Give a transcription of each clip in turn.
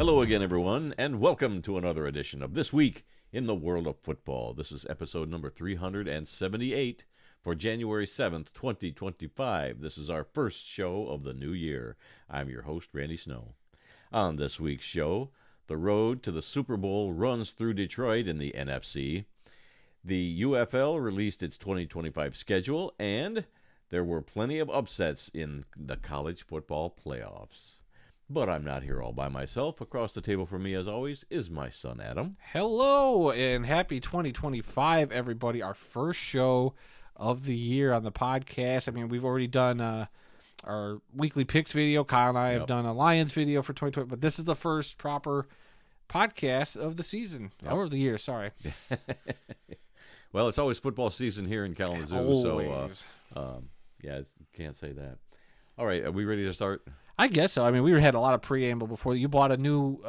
Hello again, everyone, and welcome to another edition of This Week in the World of Football. This is episode number 378 for January 7th, 2025. This is our first show of the new year. I'm your host, Randy Snow. On this week's show, the road to the Super Bowl runs through Detroit in the NFC. The UFL released its 2025 schedule, and there were plenty of upsets in the college football playoffs. But I'm not here all by myself. Across the table from me, as always, is my son, Adam. Hello, and happy 2025, everybody. Our first show of the year on the podcast. I mean, we've already done our weekly picks video. Kyle and I have done a Lions video for 2020, but this is the first proper podcast of the season, or the year, sorry. Well, it's always football season here in Kalamazoo, always. So can't say that. All right, are we ready to start? I guess so. I mean, we had a lot of preamble before. You bought a new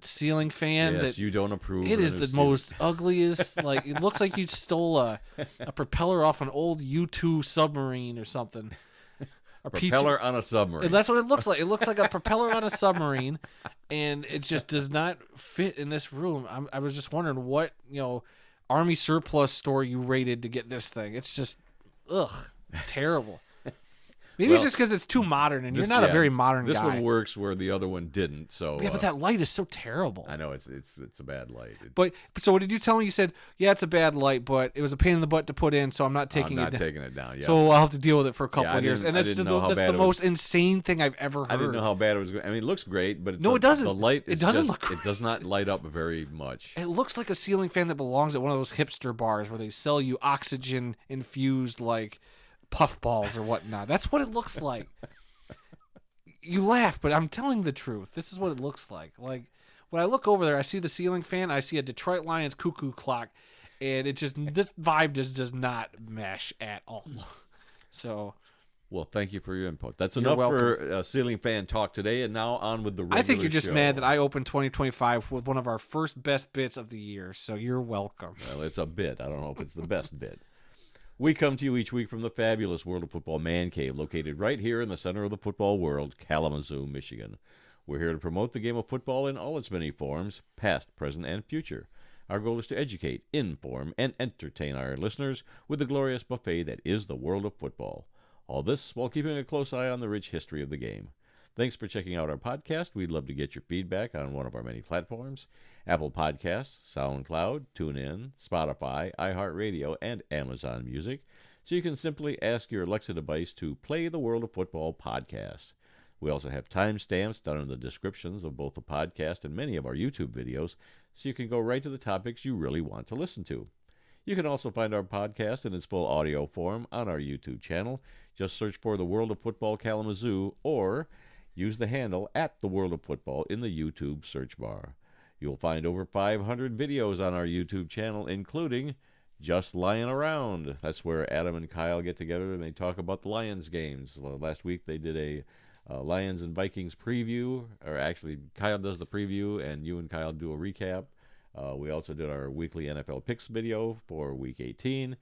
ceiling fan. Yes, you don't approve. It is the most ugliest. Like, it looks like you stole a propeller off an old U-2 submarine or something. A propeller on a submarine. And that's what it looks like. It looks like a propeller on a submarine, and it just does not fit in this room. I was just wondering what, Army surplus store you raided to get this thing. It's just, it's terrible. Maybe it's just because it's too modern, and you're not a very modern guy. This one works where the other one didn't. So yeah, but that light is so terrible. I know it's a bad light. But so what did you tell me? You said, yeah, it's a bad light, but it was a pain in the butt to put in, so I'm not taking it down. Taking it down. Yeah. So I'll have to deal with it for a couple of years, and that's the most was. insane thing I've ever heard. I didn't know how bad it was. I mean, it looks great, but it doesn't. The light. It doesn't look great. It does not light up very much. It looks like a ceiling fan that belongs at one of those hipster bars where they sell you oxygen infused like puffballs or whatnot. That's what it looks like. You laugh, but I'm telling the truth. This is what it looks like. Like, when I look over there, I see the ceiling fan, I see a Detroit Lions cuckoo clock, and this vibe just does not mesh at all. So, well, thank you for your input. That's enough for ceiling fan talk today, and now on with the regular I think you're just show. mad that I opened 2025 with one of our first best bits of the year, so you're welcome. Well, it's a bit. I don't know if it's the best bit. We come to you each week from the fabulous World of Football Man Cave, located right here in the center of the football world, Kalamazoo, Michigan. We're here to promote the game of football in all its many forms, past, present, and future. Our goal is to educate, inform, and entertain our listeners with the glorious buffet that is the world of football. All this while keeping a close eye on the rich history of the game. Thanks for checking out our podcast. We'd love to get your feedback on one of our many platforms: Apple Podcasts, SoundCloud, TuneIn, Spotify, iHeartRadio, and Amazon Music. So you can simply ask your Alexa device to play the World of Football podcast. We also have timestamps down in the descriptions of both the podcast and many of our YouTube videos, so you can go right to the topics you really want to listen to. You can also find our podcast in its full audio form on our YouTube channel. Just search for the World of Football Kalamazoo, or use the handle at the World of Football in the YouTube search bar. You'll find over 500 videos on our YouTube channel, including Just Lying Around. That's where Adam and Kyle get together and they talk about the Lions games. Last week they did a Lions and Vikings preview, or actually Kyle does the preview and you and Kyle do a recap. We also did our weekly NFL picks video for Week 18.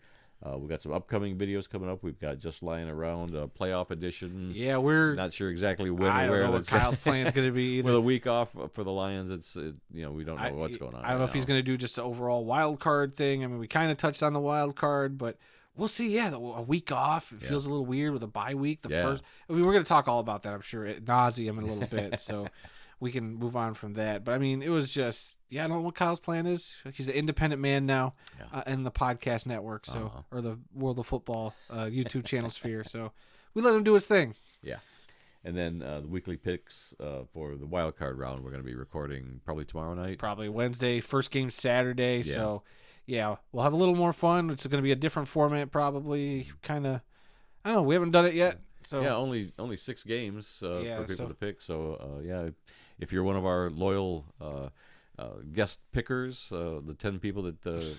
We've got some upcoming videos coming up. We've got Just Lying Around, playoff edition. Yeah, we're not sure exactly when. I don't know what Kyle's plan is going to be either. With a week off for the Lions, we don't know what's going on. I don't know if he's going to do just the overall wild card thing. I mean, we kind of touched on the wild card, but we'll see. Yeah, a week off. It feels a little weird with a bye week. First. I mean, we're going to talk all about that, I'm sure, ad nauseum in a little bit. So we can move on from that. But I mean, it was just. Yeah, I don't know what Kyle's plan is. He's an independent man now in the podcast network, or the World of Football YouTube channel sphere. So we let him do his thing. Yeah. And then the weekly picks for the wild card round, we're going to be recording probably tomorrow night. Probably Wednesday. First game Saturday. Yeah. So, yeah, we'll have a little more fun. It's going to be a different format probably. Kind of, I don't know. We haven't done it yet. So yeah, only 6 games for people to pick. So, if you're one of our loyal guest pickers, the 10 people that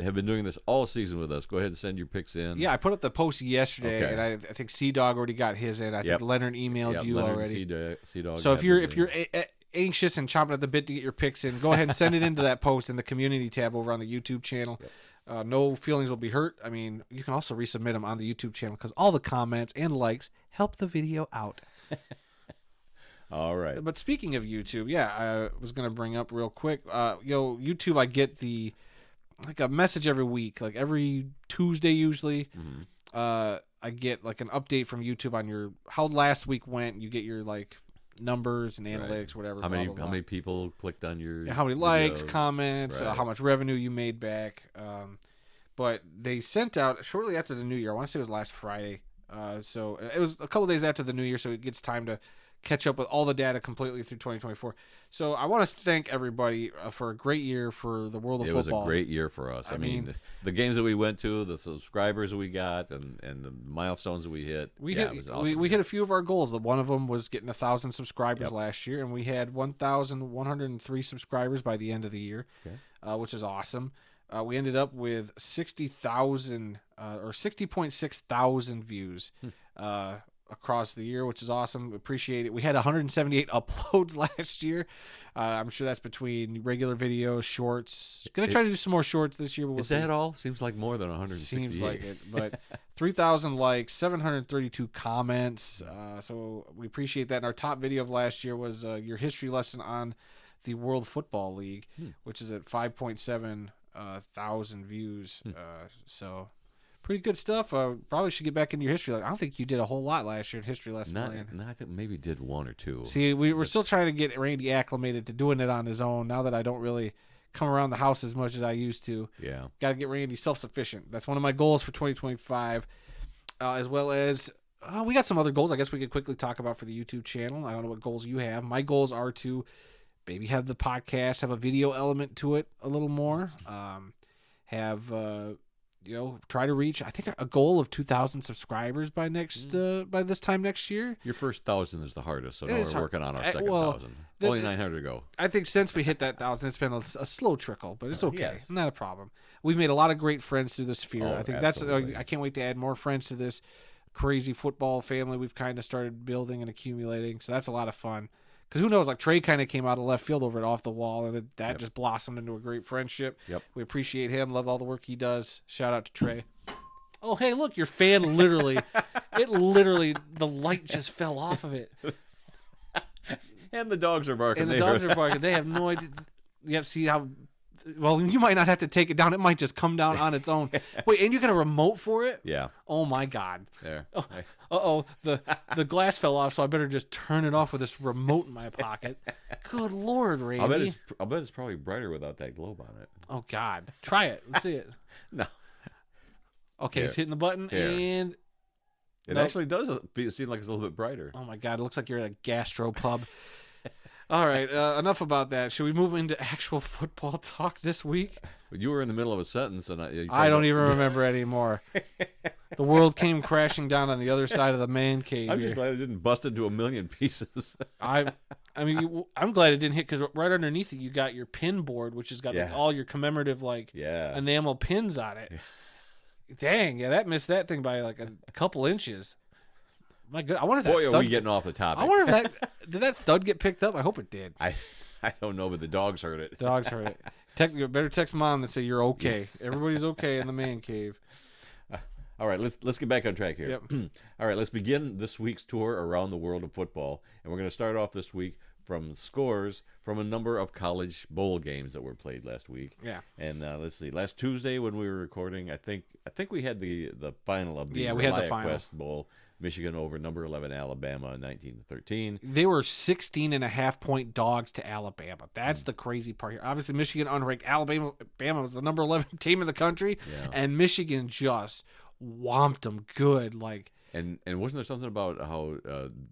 have been doing this all season with us, go ahead and send your picks in. Yeah, I put up the post yesterday, and I think C-Dog already got his in. I think Leonard emailed you Leonard already. C-Dog so if you're anxious and chomping at the bit to get your picks in, go ahead and send it into that post in the community tab over on the YouTube channel. No feelings will be hurt. I mean, you can also resubmit them on the YouTube channel because all the comments and likes help the video out. All right. But speaking of YouTube, yeah, I was gonna bring up real quick. YouTube, I get a message every week, like every Tuesday usually. Mm-hmm. I get like an update from YouTube on how last week went. You get your like numbers and analytics, whatever. How many people clicked on your? How many likes, comments, how much revenue you made back. But they sent out shortly after the New Year. I want to say it was last Friday. So it was a couple days after the New Year, so it gets time to catch up with all the data completely through 2024. So I want to thank everybody for a great year for the world of football. It was a great year for us. I mean the games that we went to, the subscribers that we got, and the milestones that we hit. It was awesome. We hit a few of our goals. One of them was getting 1,000 subscribers last year, and we had 1,103 subscribers by the end of the year, which is awesome. We ended up with 60,000 or 60.6 thousand views across the year, which is awesome. Appreciate it. We had 178 uploads last year. I'm sure that's between regular videos, shorts. Gonna try to do some more shorts this year. But we'll is that all? Seems like more than 168. Seems like it. But 3,000 likes, 732 comments. So we appreciate that. And our top video of last year was your history lesson on the World Football League, which is at 5.7 thousand views. So pretty good stuff. Probably should get back into your history. I don't think you did a whole lot last year in history lesson. No, I think maybe did one or two. See, we're still trying to get Randy acclimated to doing it on his own now that I don't really come around the house as much as I used to. Yeah. Got to get Randy self-sufficient. That's one of my goals for 2025, as well as we got some other goals I guess we could quickly talk about for the YouTube channel. I don't know what goals you have. My goals are to maybe have the podcast have a video element to it a little more. Try to reach, I think, a goal of 2,000 subscribers by this time next year. Your first 1,000 is the hardest, so now we're working on our second 1,000. Only 900 to go. I think since we hit that 1,000, it's been a slow trickle, but it's okay. Yes. Not a problem. We've made a lot of great friends through the sphere. I think absolutely. I can't wait to add more friends to this crazy football family we've kind of started building and accumulating. So that's a lot of fun. Because who knows, like Trey kind of came out of left field over at Off the Wall, and that just blossomed into a great friendship. Yep. We appreciate him, love all the work he does. Shout out to Trey. Oh, hey, look, your fan literally, the light just fell off of it. And the dogs are barking. And the dogs are barking. They have no idea. You have to see how, well, you might not have to take it down. It might just come down on its own. Wait, and you got a remote for it? Yeah. Oh, my God. There. The glass fell off, so I better just turn it off with this remote in my pocket. Good Lord, Randy. I'll bet it's probably brighter without that globe on it. Oh, God. Try it. Let's see it. No. Okay, it's hitting the button, and... It actually does seem like it's a little bit brighter. Oh, my God. It looks like you're at a gastro pub. All right, enough about that. Should we move into actual football talk this week? You were in the middle of a sentence, and I don't even remember anymore. The world came crashing down on the other side of the man cave. I'm just glad it didn't bust into a million pieces. I'm glad it didn't hit, because right underneath it you got your pin board, which has got like all your commemorative enamel pins on it. Dang, that missed that thing by like a couple inches. My God, I wonder if that thud, are we getting off the topic? I wonder if did that thud get picked up? I hope it did. I don't know, but the dogs heard it. The dogs heard it. You better text Mom and say you're okay. Everybody's okay in the man cave. All right, let's get back on track here. Yep. All right, let's begin this week's tour around the world of football, and we're going to start off this week from scores from a number of college bowl games that were played last week. Yeah. And let's see. Last Tuesday when we were recording, I think we had the final of the we had the final. West Bowl. Michigan over number 11 Alabama 19-13. They were 16.5-point dogs to Alabama. That's the crazy part here. Obviously, Michigan unranked. Alabama was the number 11 team in the country, and Michigan just whomped them good. And wasn't there something about how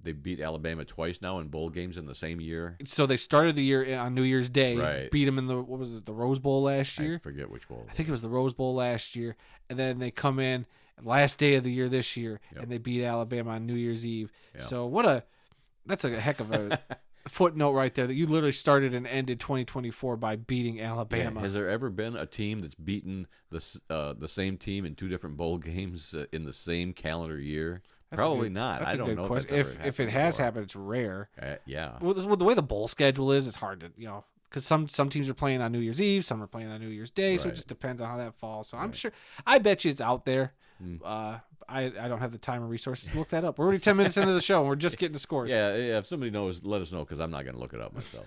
they beat Alabama twice now in bowl games in the same year? So they started the year on New Year's Day, right. Beat them in the Rose Bowl last year? I forget which bowl. I think it was the Rose Bowl last year, and then they come in last day of the year this year, and they beat Alabama on New Year's Eve. Yep. So that's a heck of a footnote right there that you literally started and ended 2024 by beating Alabama. Yeah. Has there ever been a team that's beaten the same team in two different bowl games in the same calendar year? Probably not. I don't know if it has happened, it's rare. Yeah. Well, the way the bowl schedule is, it's hard to because some teams are playing on New Year's Eve, some are playing on New Year's Day, so it just depends on how that falls. So I'm sure, I bet you it's out there. I don't have the time or resources to look that up. We're already 10 minutes into the show, and we're just getting to scores. Yeah, if somebody knows, let us know, because I'm not going to look it up myself.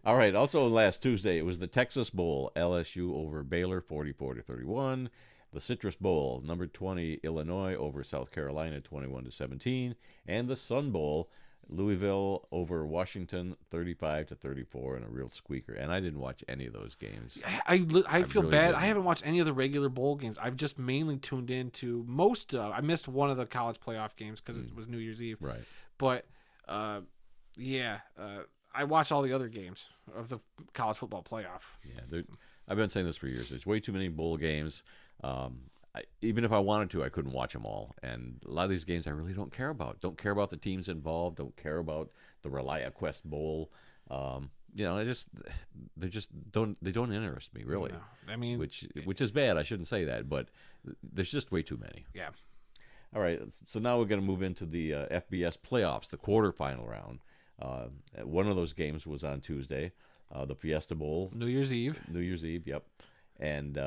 All right, also last Tuesday, it was the Texas Bowl, LSU over Baylor, 44-31. The Citrus Bowl, number 20, Illinois over South Carolina, 21-17. And the Sun Bowl, Louisville over Washington, 35-34, in a real squeaker. And I didn't watch any of those games. I feel really bad. didn't. I haven't watched any of the regular bowl games. I've just mainly tuned into I missed one of the college playoff games because it was New Year's Eve. Right. But, I watched all the other games of the college football playoff. Yeah, I've been saying this for years. There's way too many bowl games. Even if I wanted to, I couldn't watch them all. And a lot of these games I really don't care about. Don't care about the teams involved. Don't care about the ReliaQuest Bowl. They don't interest me really. No. I mean, which is bad. I shouldn't say that, but there's just way too many. Yeah. All right, so now we're going to move into the FBS playoffs, the quarterfinal round. One of those games was on Tuesday, the Fiesta Bowl. New Year's Eve, yep. And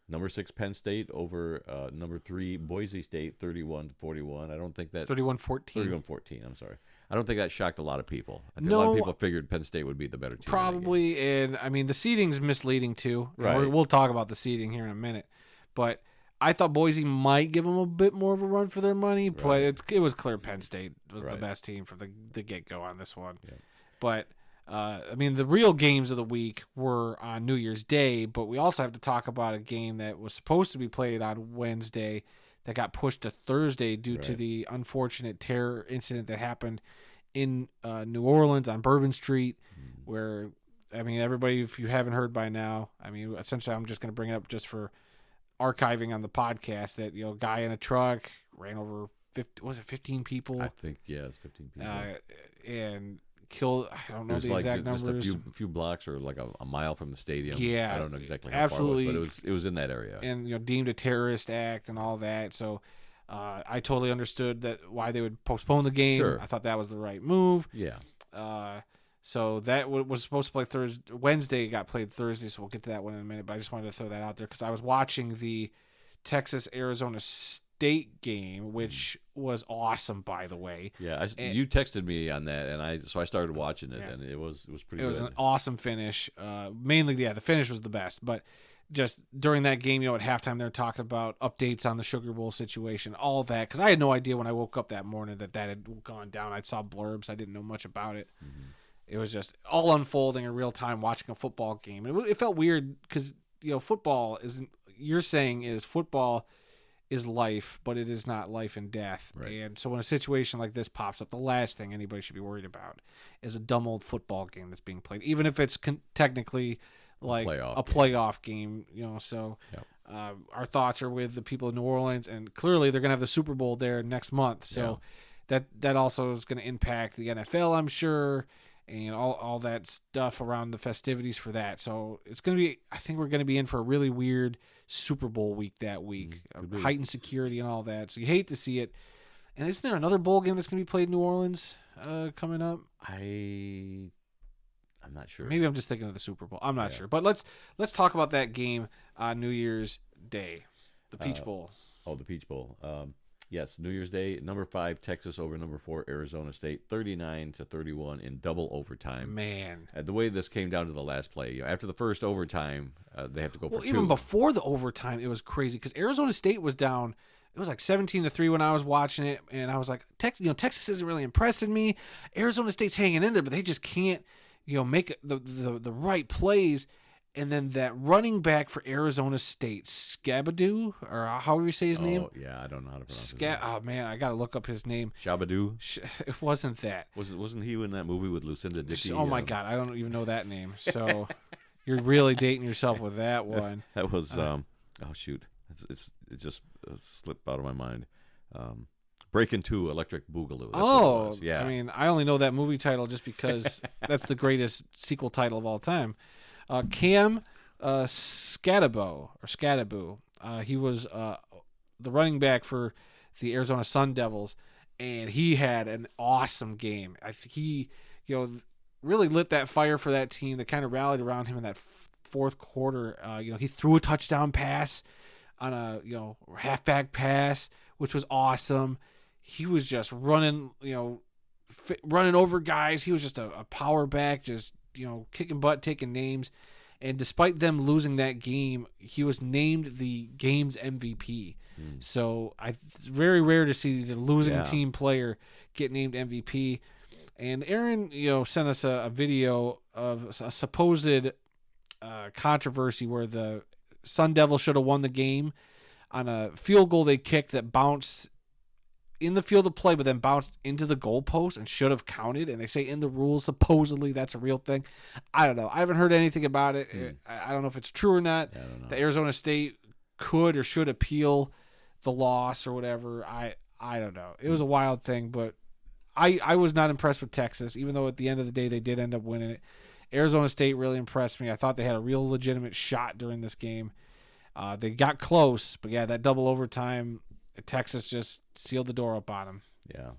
number 6 Penn State over number 3 Boise State, 31-41. I don't think that 31-14. 31-14. I'm sorry. I don't think that shocked a lot of people. I think a lot of people figured Penn State would be the better team. Probably, and I mean the seeding's misleading too. Right. We'll talk about the seeding here in a minute, but I thought Boise might give them a bit more of a run for their money, but it was clear Penn State was the best team from the get-go on this one. Yeah. But, I mean, the real games of the week were on New Year's Day, but we also have to talk about a game that was supposed to be played on Wednesday that got pushed to Thursday due to the unfortunate terror incident that happened in New Orleans on Bourbon Street, where, I mean, everybody, if you haven't heard by now, I mean, essentially I'm just going to bring it up just for archiving on the podcast that, a guy in a truck ran over 15 people? I think, it's 15 people. And killed, I don't know the exact numbers. Just a few blocks or like a mile from the stadium. Yeah. I don't know exactly how absolutely. far it was, but it was in that area. And, deemed a terrorist act and all that. So I totally understood why they would postpone the game. Sure. I thought that was the right move. Yeah. So that was supposed to play Wednesday, got played Thursday, so we'll get to that one in a minute. But I just wanted to throw that out there because I was watching the Texas-Arizona State game, which was awesome, by the way. Yeah, you texted me on that, and I started watching it, and it was pretty good. It was an awesome finish. Mainly, the finish was the best, but just during that game, at halftime, they're talking about updates on the Sugar Bowl situation, all that, because I had no idea when I woke up that morning that had gone down. I saw blurbs. I didn't know much about it. Mm-hmm. It was just all unfolding in real time watching a football game. It felt weird because, football football is life, but it is not life and death. Right. And so when a situation like this pops up, the last thing anybody should be worried about is a dumb old football game that's being played, even if it's technically like a playoff game, So our thoughts are with the people in New Orleans, and clearly they're going to have the Super Bowl there next month. So that also is going to impact the NFL, I'm sure, and all that stuff around the festivities for that. So it's going to be, I think we're going to be in for a really weird Super Bowl week that week. Heightened security and all that. So you hate to see it. And isn't there another bowl game that's going to be played in New Orleans coming up? I'm not sure. Maybe I'm just thinking of the Super Bowl. I'm not sure. But let's talk about that game on New Year's Day, the Peach Bowl. Oh, the Peach Bowl. Yes, New Year's Day, number 5 Texas over number 4 Arizona State, 39-31 in double overtime. Man, the way this came down to the last play, after the first overtime, they have to go for 2. Even before the overtime, it was crazy because Arizona State was down. It was like 17-3 when I was watching it, and I was like, Texas isn't really impressing me. Arizona State's hanging in there, but they just can't, make the right plays. And then that running back for Arizona State, Scabadoo, or however you say his name. Oh, yeah, I don't know how to pronounce it. Oh, man, I got to look up his name. Shabadoo? It wasn't that. Wasn't he in that movie with Lucinda Dickey? Oh, my God, I don't even know that name. So you're really dating yourself with that one. That was, oh, shoot. It just slipped out of my mind. Breaking 2, Electric Boogaloo. That's yeah. I mean, I only know that movie title just because that's the greatest sequel title of all time. Cam Skattebo, he was the running back for the Arizona Sun Devils, and he had an awesome game. I think he, really lit that fire for that team that kind of rallied around him in that fourth quarter. He threw a touchdown pass on a halfback pass, which was awesome. He was just running, running over guys. He was just a power back, just kicking butt, taking names. And despite them losing that game, he was named the game's MVP. So it's very rare to see the losing team player get named MVP. And Aaron, sent us a video of a supposed controversy where the Sun Devils should have won the game on a field goal they kicked that bounced in the field of play, but then bounced into the goalpost and should have counted. And they say in the rules, supposedly that's a real thing. I don't know. I haven't heard anything about it. I don't know if it's true or not. The Arizona State could or should appeal the loss or whatever. I don't know. It was a wild thing, but I was not impressed with Texas, even though at the end of the day they did end up winning it. Arizona State really impressed me. I thought they had a real legitimate shot during this game. They got close, but that double overtime, Texas just sealed the door up on them. Yeah,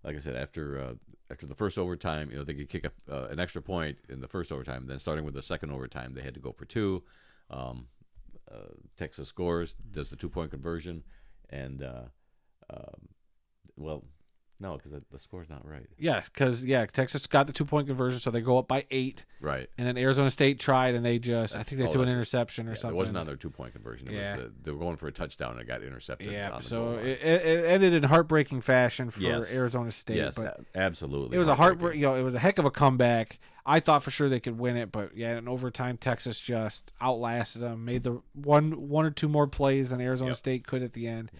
like I said, after the first overtime, they could kick an extra point in the first overtime. Then starting with the second overtime, they had to go for two. Texas scores, does the 2-point conversion, and no, because the score's not right. Yeah, because Texas got the 2-point conversion, so they go up by 8. Right. And then Arizona State tried, and I think they threw an interception or something. It wasn't on their 2-point conversion. They were going for a touchdown and it got intercepted. Yeah, so it ended in heartbreaking fashion for Arizona State. Yes, but absolutely. It was a heartbreak. It was a heck of a comeback. I thought for sure they could win it, but in overtime, Texas just outlasted them, made the one or two more plays than Arizona State could at the end.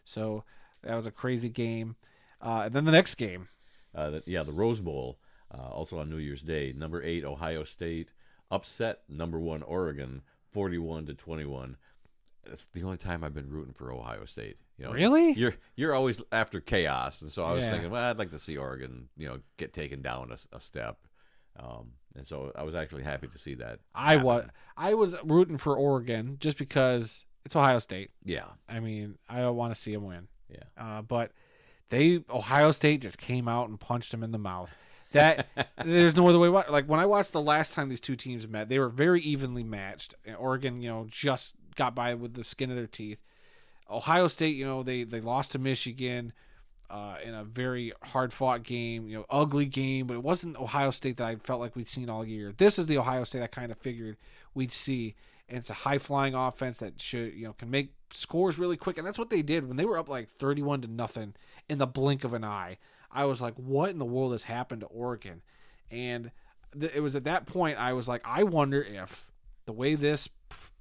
So that was a crazy game. And then the next game. The Rose Bowl, also on New Year's Day. Number 8, Ohio State upset number 1, Oregon, 41-21. That's the only time I've been rooting for Ohio State. Really? You're always after chaos, and so I was thinking, well, I'd like to see Oregon, get taken down a step. And so I was actually happy to see that. I was rooting for Oregon just because it's Ohio State. Yeah. I mean, I don't want to see them win. Yeah. But Ohio State just came out and punched them in the mouth. That there's no other way. Like when I watched the last time these two teams met, they were very evenly matched. And Oregon, just got by with the skin of their teeth. Ohio State, they lost to Michigan in a very hard-fought game, ugly game, but it wasn't Ohio State that I felt like we'd seen all year. This is the Ohio State I kind of figured we'd see, and it's a high-flying offense that should, can make scores really quick, and that's what they did when they were up like 31-0 in the blink of an eye. I was like, what in the world has happened to Oregon? And it was at that point I was like, I wonder if the way this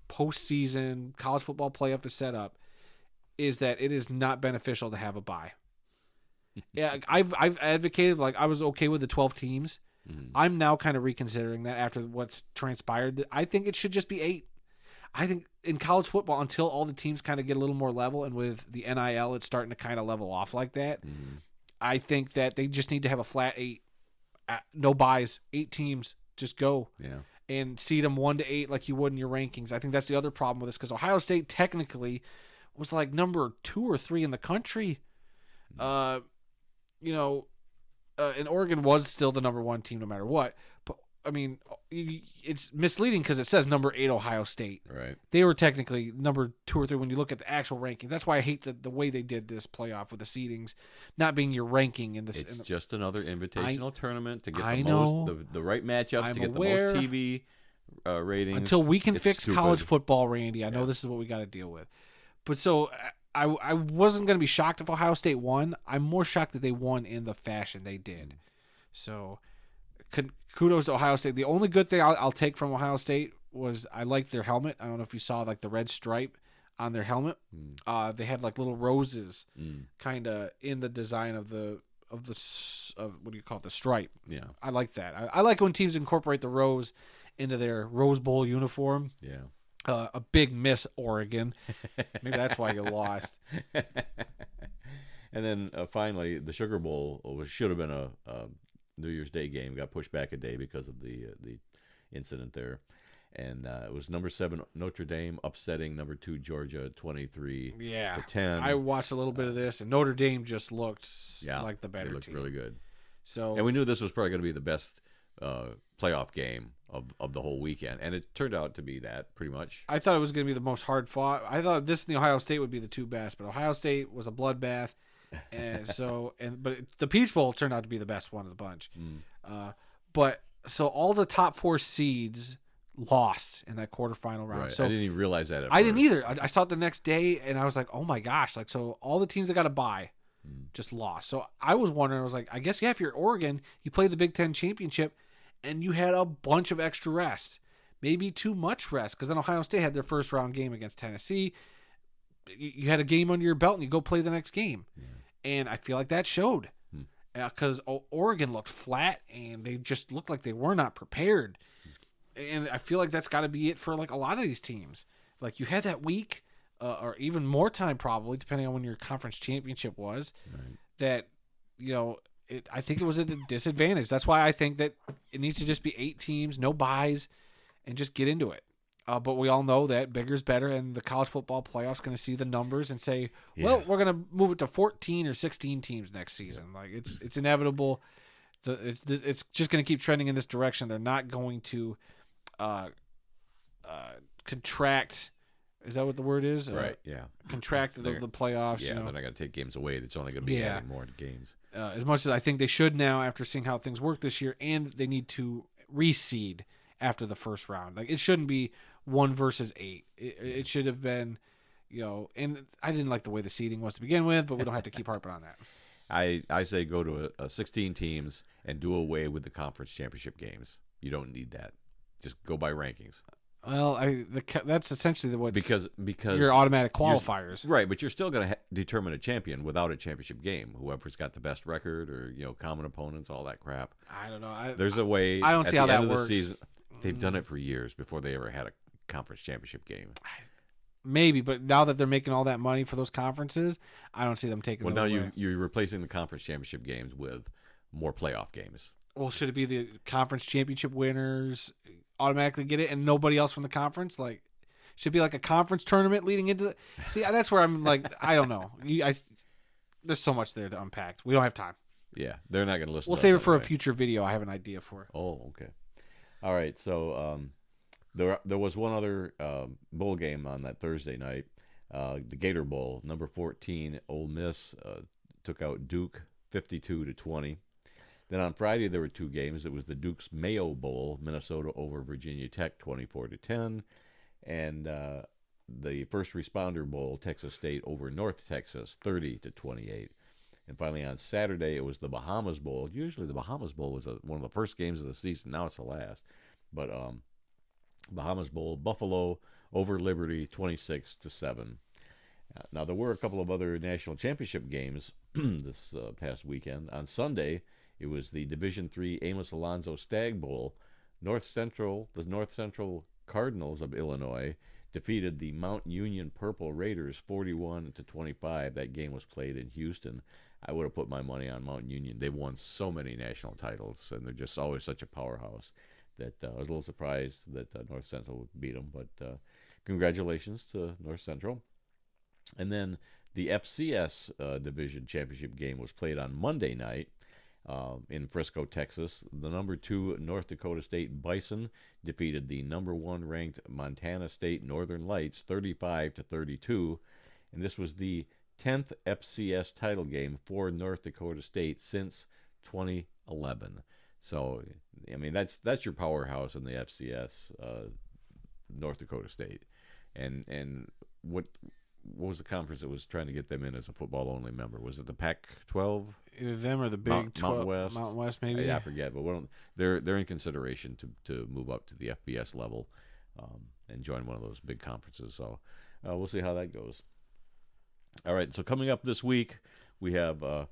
postseason college football playoff is set up is that it is not beneficial to have a bye. Yeah, I've advocated, like, I was okay with the 12 teams. Mm-hmm. I'm now kind of reconsidering that after what's transpired. I think it should just be 8. I think in college football, until all the teams kind of get a little more level, and with the NIL, it's starting to kind of level off like that. Mm-hmm. I think that they just need to have a flat 8. No buys, 8 teams, just go. Yeah. And seed them 1 to 8 like you would in your rankings. I think that's the other problem with this, because Ohio State technically was like number 2 or 3 in the country. Mm-hmm. And Oregon was still the number 1 team no matter what. But, I mean, it's misleading because it says number 8 Ohio State. Right. They were technically number 2 or 3 when you look at the actual rankings. That's why I hate the way they did this playoff with the seedings not being your ranking. It's just another invitational tournament to get the right matchups, to get the most TV ratings. Until we can fix college football, Randy, I know this is what we got to deal with. But so I wasn't going to be shocked if Ohio State won. I'm more shocked that they won in the fashion they did. So kudos to Ohio State. The only good thing I'll take from Ohio State was I liked their helmet. I don't know if you saw like the red stripe on their helmet. They had like little roses kind of in the design of what do you call it, the stripe. Yeah, I like that. I like when teams incorporate the rose into their Rose Bowl uniform. Yeah. A big miss, Oregon. Maybe that's why you lost. And then finally, the Sugar Bowl should have been a New Year's Day game. Got pushed back a day because of the incident there. And it was number 7 Notre Dame upsetting number 2 Georgia 23-10. I watched a little bit of this, and Notre Dame just looked like the better team. They looked really good. So, and we knew this was probably going to be the best playoff game of the whole weekend, and it turned out to be that pretty much. I thought it was going to be the most hard fought. I thought this and the Ohio State would be the two best, but Ohio State was a bloodbath, and the Peach Bowl turned out to be the best one of the bunch. But so all the top 4 seeds lost in that quarterfinal round. Right. So I didn't even realize that. I didn't either. I saw it the next day, and I was like, oh my gosh! Like, so all the teams that got a bye just lost. So I was wondering. I was like, I guess if you're Oregon, you played the Big Ten championship, and you had a bunch of extra rest, maybe too much rest, because then Ohio State had their first round game against Tennessee. You had a game under your belt, and you go play the next game, and I feel like that showed because Oregon looked flat, and they just looked like they were not prepared. And I feel like that's got to be it for like a lot of these teams. Like you had that week, or even more time probably, depending on when your conference championship was. Right. That I think it was at a disadvantage. That's why I think that it needs to just be 8 teams, no buys, and just get into it. But we all know that bigger's better, and the college football playoff's going to see the numbers and say, well, we're going to move it to 14 or 16 teams next season. Like it's inevitable. It's just going to keep trending in this direction. They're not going to contract. Is that what the word is? Right. Yeah. Contract the playoffs. Yeah, they're not going to take games away. It's only going to be adding more to games. As much as I think they should now, after seeing how things work this year, and they need to reseed after the first round. Like it shouldn't be 1 versus 8. It should have been, And I didn't like the way the seeding was to begin with, but we don't have to keep harping on that. I say go to a 16 teams and do away with the conference championship games. You don't need that. Just go by rankings. Well, that's essentially because your automatic qualifiers, right? But you're still going to determine a champion without a championship game. Whoever's got the best record, or common opponents, all that crap. I don't know. There's a way. I don't see how that works. Season, they've done it for years before they ever had a conference championship game. Maybe, but now that they're making all that money for those conferences, I don't see them taking. Well, those now away. You're replacing the conference championship games with more playoff games. Well, should it be the conference championship winners automatically get it, and nobody else from the conference? Like, should it be like a conference tournament leading into the? See, that's where I'm like, I don't know. There's so much there to unpack. We don't have time. Yeah, they're not going to listen. We'll save it for a future video. I have an idea for. Oh, okay. All right. So there was one other bowl game on that Thursday night, the Gator Bowl. Number 14, Ole Miss took out Duke 52-20. Then on Friday there were 2 games. It was the Duke's Mayo Bowl, Minnesota over Virginia Tech 24-10, and the First Responder Bowl, Texas State over North Texas 30-28. And finally on Saturday it was the Bahamas Bowl. Usually the Bahamas Bowl was one of the first games of the season. Now it's the last. But Bahamas Bowl, Buffalo over Liberty 26-7. Now there were a couple of other national championship games this past weekend. On Sunday, it was the Division III Amos Alonzo Stag Bowl. The North Central Cardinals of Illinois defeated the Mount Union Purple Raiders 41-25. That game was played in Houston. I would have put my money on Mount Union. They've won so many national titles, and they're just always such a powerhouse that I was a little surprised that North Central would beat them. But congratulations to North Central. And then the FCS Division Championship game was played on Monday night. In Frisco, Texas. The number 2 North Dakota State Bison defeated the number 1 ranked Montana State Northern Lights 35-32, and this was the 10th FCS title game for North Dakota State since 2011. So, I mean, that's your powerhouse in the FCS, North Dakota State. And what was the conference that was trying to get them in as a football-only member? Was it the Pac-12? Either them or the Big 12, Mountain West, maybe. Yeah, I forget, but they're in consideration to move up to the FBS level and join one of those big conferences. So we'll see how that goes. All right, so coming up this week, we have the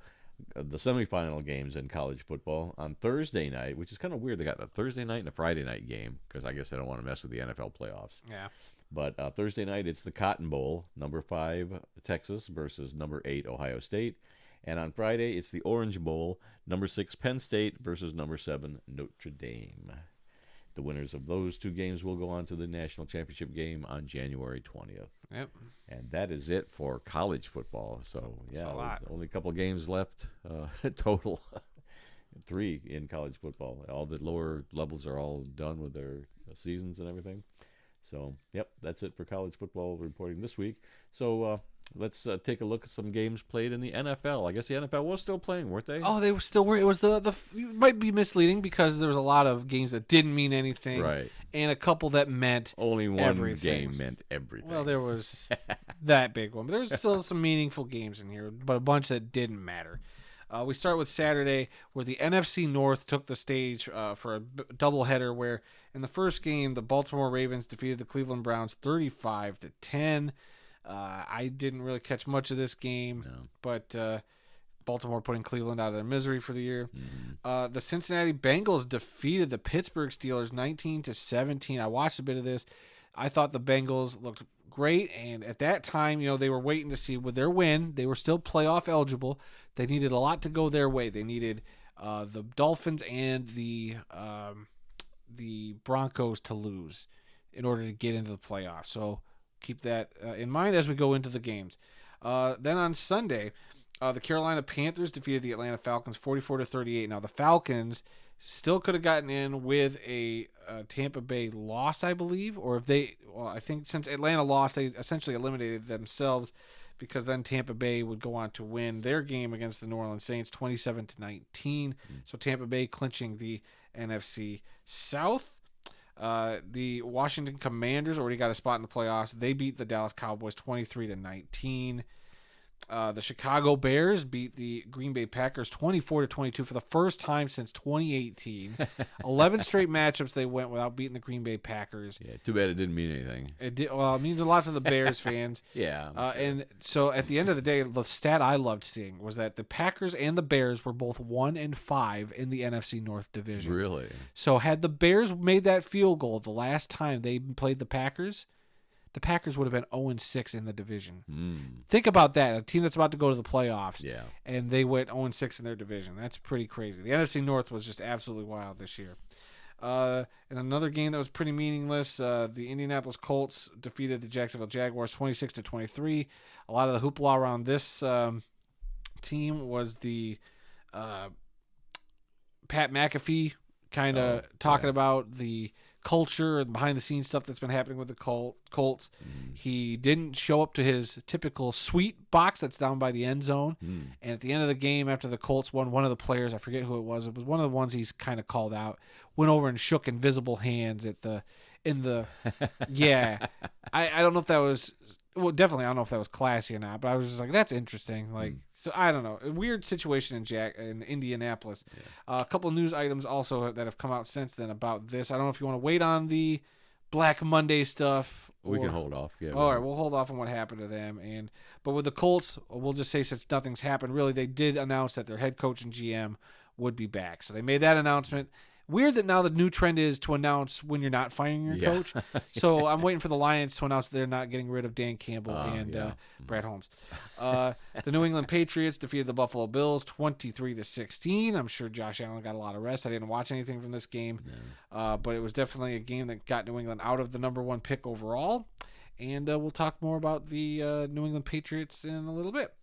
semifinal games in college football on Thursday night, which is kind of weird. They got a Thursday night and a Friday night game because I guess they don't want to mess with the NFL playoffs. Yeah. But Thursday night, it's the Cotton Bowl, number 5 Texas versus number 8 Ohio State. And on Friday, it's the Orange Bowl, number 6 Penn State versus number 7 Notre Dame. The winners of those 2 games will go on to the national championship game on January 20th. Yep. And that is it for college football. So, yeah, a lot. only a couple games left total. 3 in college football. All the lower levels are all done with their seasons and everything. So, yep, that's it for college football reporting this week. So, let's take a look at some games played in the NFL. I guess the NFL was still playing, weren't they? Oh, they were still. It was it might be misleading because there was a lot of games that didn't mean anything, Right. and a couple that meant Only one everything. game meant everything. Well, there was that big one, but there was still some meaningful games in here, but a bunch that didn't matter. We start with Saturday, where the NFC North took the stage for a doubleheader. Where in the first game, the Baltimore Ravens defeated the Cleveland Browns 35-10. I didn't really catch much of this game, but Baltimore putting Cleveland out of their misery for the year. Mm-hmm. The Cincinnati Bengals defeated the Pittsburgh Steelers 19-17. I watched a bit of this. I thought the Bengals looked great, and at that time, they were waiting to see with their win. They were still playoff eligible. They needed a lot to go their way. They needed the Dolphins and the Broncos to lose in order to get into the playoffs. So keep that in mind as we go into the games. Then on Sunday, the Carolina Panthers defeated the Atlanta Falcons 44-38. Now the Falcons still could have gotten in with a Tampa Bay loss, I believe, or I think since Atlanta lost, they essentially eliminated themselves, because then Tampa Bay would go on to win their game against the New Orleans Saints 27-19. So Tampa Bay clinching the NFC South. The Washington Commanders already got a spot in the playoffs. They beat the Dallas Cowboys 23-19. The Chicago Bears beat the Green Bay Packers 24-22 for the first time since 2018. 11 straight matchups they went without beating the Green Bay Packers. Yeah, too bad it didn't mean anything. Well, it means a lot to the Bears fans. Yeah. Sure. And so at the end of the day, the stat I loved seeing was that the Packers and the Bears were both 1-5 in the NFC North division. Really? So had the Bears made that field goal the last time they played the Packers would have been 0-6 in the division. Think about that. A team that's about to go to the playoffs. Yeah. And they went 0-6 in their division. That's pretty crazy. The NFC North was just absolutely wild this year. In another game that was pretty meaningless, the Indianapolis Colts defeated the Jacksonville Jaguars 26-23. A lot of the hoopla around this team was the Pat McAfee kind of talking about the culture and behind the scenes stuff that's been happening with the Colts. He didn't show up to his typical suite box that's down by the end zone. And at the end of the game, after the Colts won, one of the players, I forget who it was one of the ones he's kind of called out, went over and shook invisible hands yeah. I don't know if that was, well, definitely I don't know if that was classy or not, but I was just like, that's interesting. So I don't know, a weird situation in Indianapolis. A couple of news items also that have come out since then about this. I don't know if you want to wait on the Black Monday stuff. We can hold off. Yeah. All right, we'll hold off on what happened to them. But with the Colts, we'll just say since nothing's happened, really, they did announce that their head coach and GM would be back. So they made that announcement. Weird that now the new trend is to announce when you're not firing your coach. So I'm waiting for the Lions to announce they're not getting rid of Dan Campbell and Brad Holmes. The New England Patriots defeated the Buffalo Bills 23-16. I'm sure Josh Allen got a lot of rest. I didn't watch anything from this game, but it was definitely a game that got New England out of the number one pick overall. And we'll talk more about the New England Patriots in a little bit.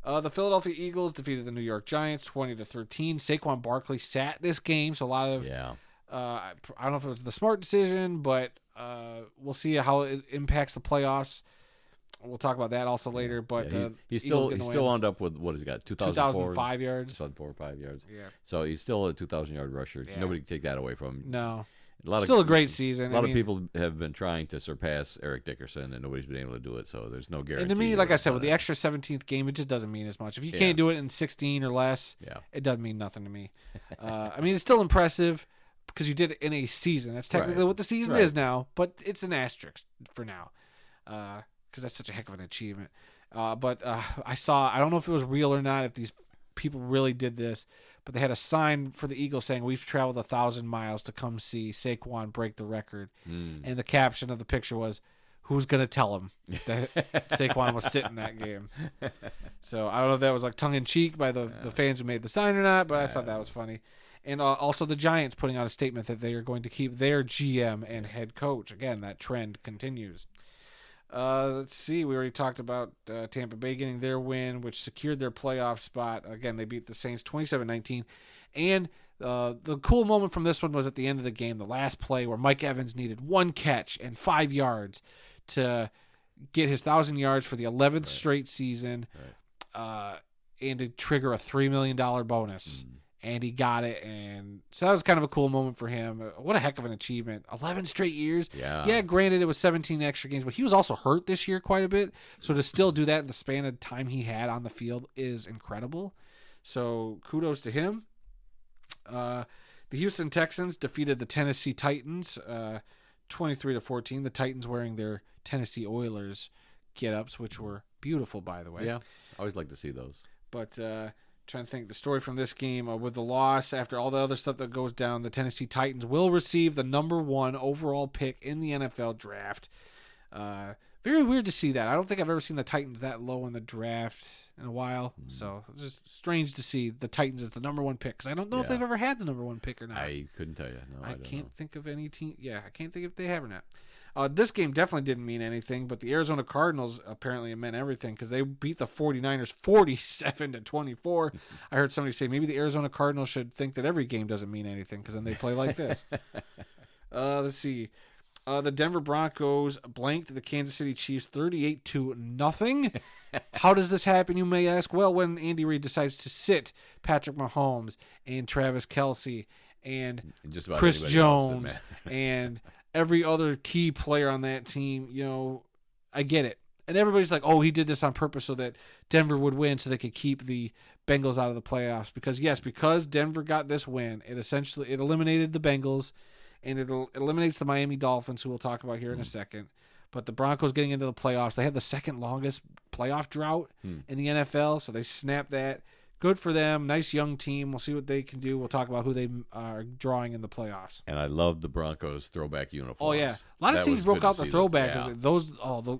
The Philadelphia Eagles defeated the New York Giants 20-13. Saquon Barkley sat this game, so a lot of I don't know if it was the smart decision, but we'll see how it impacts the playoffs. We'll talk about that also later. But he's still wound up with, what has he got? 2,005 yards. 2,004 or 5 yards. Yeah. So he's still a 2,000-yard rusher. Yeah. Nobody can take that away from him. No. Still a great season. A lot of people have been trying to surpass Eric Dickerson, and nobody's been able to do it, so there's no guarantee. And to me, like I said, with the extra 17th game, it just doesn't mean as much. If you can't do it in 16 or less, it doesn't mean nothing to me. I mean, it's still impressive because you did it in a season. That's technically what the season is now, but it's an asterisk for now because that's such a heck of an achievement. But I don't know if it was real or not, if these people really did this, but they had a sign for the Eagles saying, "We've traveled 1,000 miles to come see Saquon break the record." And the caption of the picture was, "Who's going to tell him that Saquon was sitting that game?" So I don't know if that was like tongue-in-cheek by the fans who made the sign or not, but I thought that was funny. And also the Giants putting out a statement that they are going to keep their GM and head coach. Again, that trend continues. Let's see. We already talked about Tampa Bay getting their win, which secured their playoff spot. Again, they beat the Saints 27-19. And the cool moment from this one was at the end of the game, the last play where Mike Evans needed 1 catch and 5 yards to get his 1,000 yards for the 11th straight season, and to trigger a $3 million bonus. And he got it, and so that was kind of a cool moment for him. What a heck of an achievement. 11 straight years. Yeah, granted, it was 17 extra games, but he was also hurt this year quite a bit. So to still do that in the span of time he had on the field is incredible. So kudos to him. The Houston Texans defeated the Tennessee Titans 23-14. The Titans wearing their Tennessee Oilers get-ups, which were beautiful, by the way. Yeah, I always like to see those. But trying to think the story from this game, with the loss, after all the other stuff that goes down, the Tennessee Titans will receive the number 1 overall pick in the NFL draft. Very weird to see that. I don't think I've ever seen the Titans that low in the draft in a while. So it's just strange to see the Titans as the number 1 pick, because I don't know if they've ever had the number 1 pick or not. I couldn't tell you. No, I can't think of any team. Yeah, I can't think if they have or not. This game definitely didn't mean anything, but the Arizona Cardinals apparently meant everything, because they beat the 49ers 47-24. I heard somebody say maybe the Arizona Cardinals should think that every game doesn't mean anything, because then they play like this. Let's see. The Denver Broncos blanked the Kansas City Chiefs 38-0. How does this happen, you may ask? Well, when Andy Reid decides to sit Patrick Mahomes and Travis Kelce and Chris Jones and every other key player on that team, I get it. And everybody's like, oh, he did this on purpose so that Denver would win so they could keep the Bengals out of the playoffs. Because Denver got this win, it eliminated the Bengals, and it eliminates the Miami Dolphins, who we'll talk about here in a second. But the Broncos getting into the playoffs, they had the second longest playoff drought in the NFL, so they snapped that. Good for them. Nice young team. We'll see what they can do. We'll talk about who they are drawing in the playoffs. And I love the Broncos throwback uniforms. Oh, yeah. A lot of teams broke out the throwbacks. Yeah. Those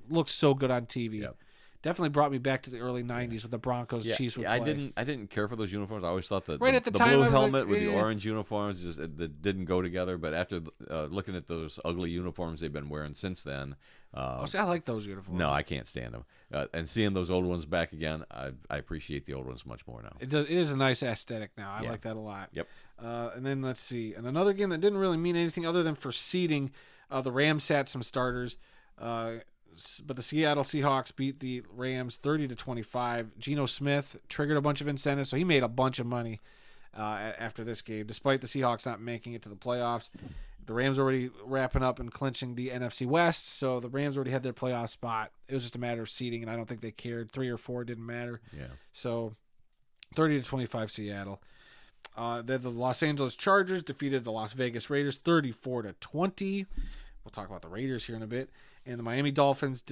look so good on TV. Yep. Definitely brought me back to the early 90s with the Broncos Chiefs would play. I didn't care for those uniforms. I always thought that right at the time, blue helmet with the orange uniforms that didn't go together. But after looking at those ugly uniforms they've been wearing since then, I like those uniforms. No, I can't stand them. And seeing those old ones back again, I appreciate the old ones much more now. It is a nice aesthetic now. I like that a lot. Yep. And then let's see, and another game that didn't really mean anything other than for seeding, the Rams sat some starters. But the Seattle Seahawks beat the Rams 30-25. Geno Smith triggered a bunch of incentives, so he made a bunch of money after this game, despite the Seahawks not making it to the playoffs. The Rams already wrapping up and clinching the NFC West, so the Rams already had their playoff spot. It was just a matter of seeding, and I don't think they cared. 3 or 4 didn't matter. Yeah. So 30-25 Seattle. The Los Angeles Chargers defeated the Las Vegas Raiders 34-20. We'll talk about the Raiders here in a bit. And the Miami Dolphins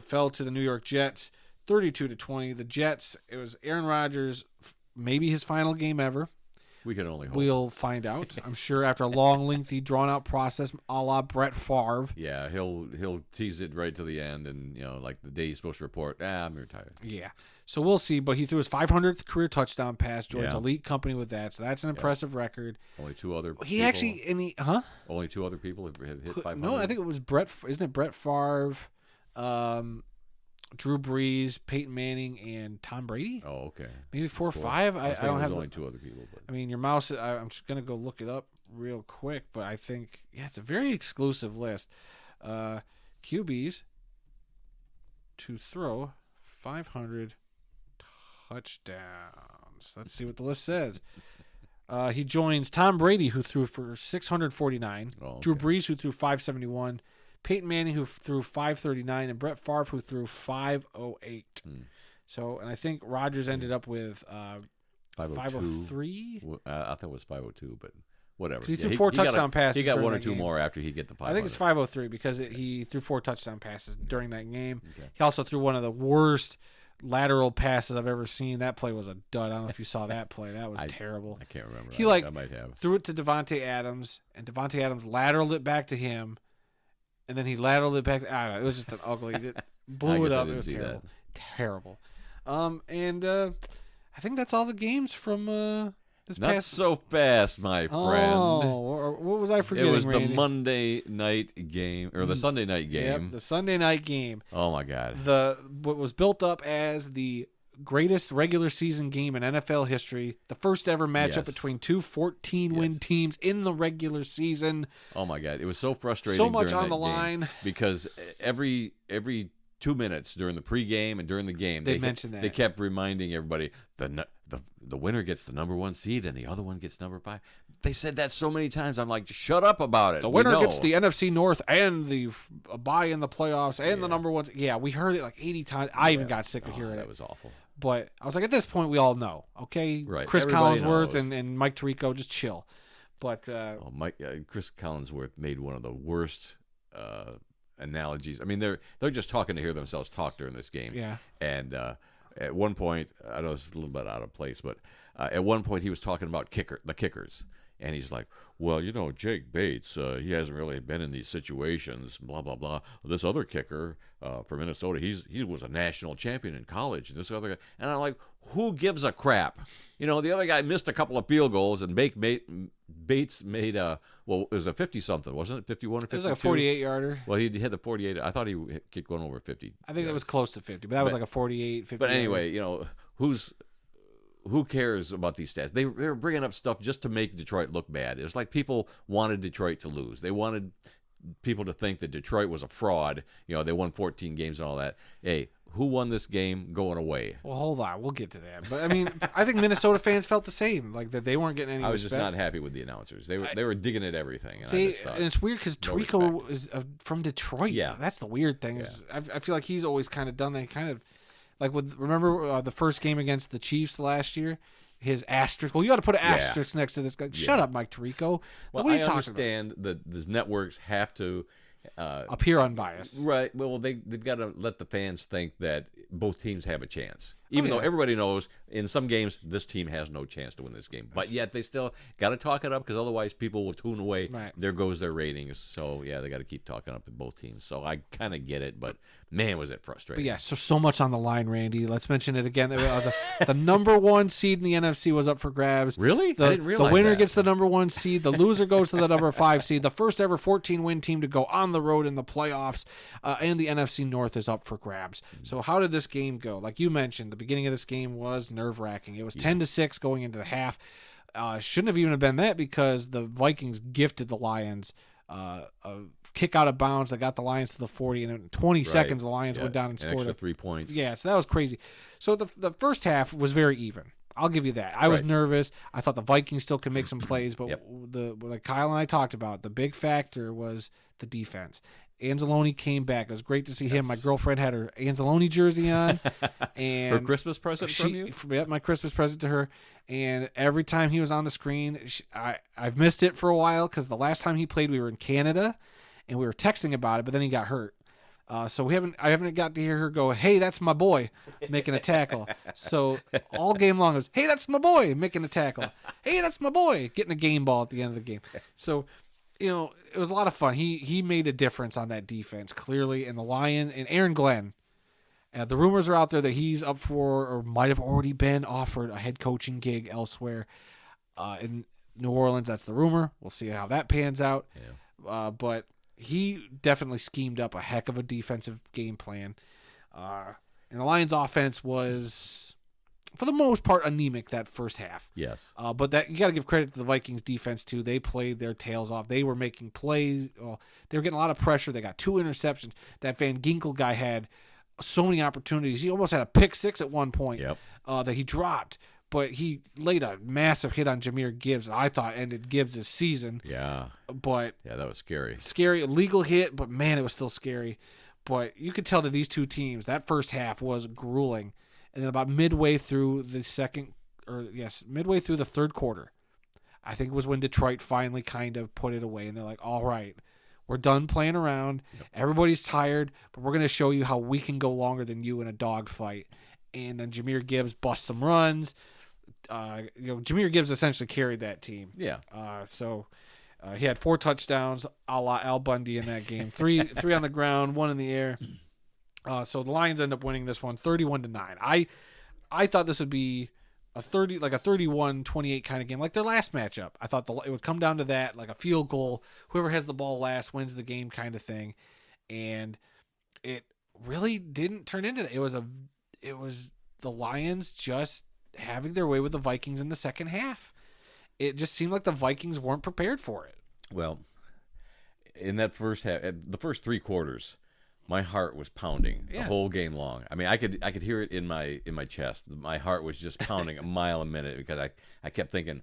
fell to the New York Jets 32-20. The Jets, it was Aaron Rodgers, maybe his final game ever. We can only hope. We'll find out. I'm sure after a long, lengthy, drawn-out process, a la Brett Favre. Yeah, he'll tease it right to the end, and like the day he's supposed to report, I'm retired. Yeah, so we'll see. But he threw his 500th career touchdown pass. Joins elite company with that, so that's an impressive record. Only 2 other. Only 2 other people have hit 500. No, I think it was Brett. Isn't it Brett Favre? Drew Brees, Peyton Manning, and Tom Brady. Oh, okay. Maybe 4 or 5. I don't have. Only 2 other people. But. I mean, your mouse. I'm just gonna go look it up real quick, but I think it's a very exclusive list. QBs to throw 500 touchdowns. Let's see what the list says. He joins Tom Brady, who threw for 649. Oh, okay. Drew Brees, who threw 571. Peyton Manning, who threw 539, and Brett Favre, who threw 508. So, and I think Rodgers ended up with 503. I thought it was 502, but whatever. He threw 4 touchdown passes. He got 1 or 2 more after he get the 500. I think it's 503 because he threw 4 touchdown passes during that game. Okay. He also threw one of the worst lateral passes I've ever seen. That play was a dud. I don't know if you saw that play. That was terrible. I can't remember. He I might have. Threw it to Devontae Adams, and Devontae Adams lateraled it back to him. And then he lateraled it back. I don't know. It was just an ugly. It blew it up. It was terrible. Terrible. And I think that's all the games from Not so fast, my friend. Oh, what was I forgetting? It was Randy? the Monday night game, or the Sunday night game. Yep, the Sunday night game. Oh my God! What was built up as the greatest regular season game in NFL history, the first ever matchup between two 14-win teams in the regular season. Oh my God! It was so frustrating. So much during on the that game line because every 2 minutes during the pregame and during the game, they mentioned that they kept reminding everybody the winner gets the number 1 seed and the other one gets number 5. They said that so many times. I'm like, just shut up about it. The winner gets the NFC North and the bye in the playoffs and the number 1. Yeah, we heard it like 80 times. I even got sick of hearing it. That was awful. But I was like, at this point, we all know, okay? Right. Chris Everybody Collinsworth knows. and Mike Tirico, just chill. But Chris Collinsworth made one of the worst analogies. I mean, they're just talking to hear themselves talk during this game. Yeah. And at one point, I know it's a little bit out of place, but at one point he was talking about the kickers. And he's like, well, Jake Bates, he hasn't really been in these situations, blah, blah, blah. This other kicker for Minnesota, he was a national champion in college. And this other guy, and I'm like, who gives a crap? The other guy missed a couple of field goals, and Bates made it was a 50-something, wasn't it? 51 or 52? it was like a 48-yarder. Well, he had the 48. I thought he kicked one over 50. I think that was close to 50, but that was like a 48, 50. But anyway, who cares about these stats? They were bringing up stuff just to make Detroit look bad. It was like people wanted Detroit to lose. They wanted people to think that Detroit was a fraud. They won 14 games and all that. Hey, who won this game going away? Well, hold on. We'll get to that. But, I mean, I think Minnesota fans felt the same, like that they weren't getting any I was respect. just not happy with the announcers. They were digging at everything. And And it's weird because Tirico is from Detroit. Yeah. That's the weird thing. Is I feel like he's always kind of done that kind of like remember the first game against the Chiefs last year? His asterisk. Well, you got to put an asterisk next to this guy. Shut up, Mike Tirico. Well, what are you I talking understand that these networks have to appear unbiased. Right. Well, they've got to let the fans think that both teams have a chance. Even though everybody knows in some games this team has no chance to win this game. But yet they still got to talk it up because otherwise people will tune away. Right. There goes their ratings. So, they got to keep talking up to both teams. So I kind of get it, but man, was it frustrating. But yeah, so much on the line, Randy. Let's mention it again. The number 1 seed in the NFC was up for grabs. Really? I didn't realize the winner that. gets the number 1 seed. The loser goes to the number 5 seed. The first ever 14-win team to go on the road in the playoffs, and the NFC North is up for grabs. So how did this game go? Like you mentioned, the beginning of this game was nerve-wracking. It was 10-6 going into the half. Shouldn't have even been that because the Vikings gifted the Lions a kick out of bounds that got the Lions to the 40, and in 20 seconds the Lions went down and scored extra 3 points. Yeah, so that was crazy. So the first half was very even. I'll give you that. I was nervous. I thought the Vikings still could make some plays, but like Kyle and I talked about, the big factor was the defense. Anzalone came back. It was great to see him. My girlfriend had her Anzalone jersey on. And her Christmas present from you? Yeah, my Christmas present to her. And every time he was on the screen, I've missed it for a while because the last time he played, we were in Canada, and we were texting about it, but then he got hurt. So I haven't got to hear her go, "Hey, that's my boy," making a tackle. So all game long it was, "Hey, that's my boy," making a tackle. "Hey, that's my boy," getting a game ball at the end of the game. So, it was a lot of fun. He made a difference on that defense clearly. And the Lion and Aaron Glenn, the rumors are out there that he's up for or might have already been offered a head coaching gig elsewhere in New Orleans. That's the rumor. We'll see how that pans out. Yeah. But he definitely schemed up a heck of a defensive game plan. And the Lions' offense was, for the most part, anemic that first half. Yes. But that you got to give credit to the Vikings defense, too. They played their tails off. They were making plays. They were getting a lot of pressure. They got 2 interceptions. That Van Ginkel guy had so many opportunities. He almost had a pick 6 at one point that he dropped. But he laid a massive hit on Jahmyr Gibbs. I thought ended Gibbs' season. Yeah. But that was scary. Scary, illegal hit, but man, it was still scary. But you could tell that these two teams, that first half was grueling. And then about midway through the third quarter, I think it was when Detroit finally kind of put it away. And they're like, all right, we're done playing around. Everybody's tired, but we're going to show you how we can go longer than you in a dogfight. And then Jahmyr Gibbs busts some runs. Jahmyr Gibbs essentially carried that team. Yeah. So he had 4 touchdowns a la Al Bundy in that game. Three on the ground, 1 in the air. So the Lions end up winning this one 31-9. I thought this would be a 31-28 kind of game, like their last matchup. I thought it would come down to that, like a field goal. Whoever has the ball last wins the game kind of thing. And it really didn't turn into that. It was the Lions just having their way with the Vikings in the second half. It just seemed like the Vikings weren't prepared for it. Well, in that first half, the first 3 quarters, my heart was pounding the whole game long. I mean, I could hear it in my chest. My heart was just pounding a mile a minute because I kept thinking,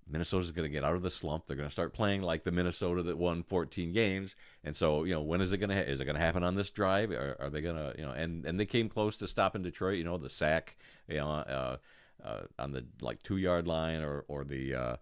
Minnesota's going to get out of the slump. They're going to start playing like the Minnesota that won 14 games. And so, when is it going to is it going to happen on this drive? Or are they going to, and they came close to stopping Detroit, the sack, on the 2-yard line or the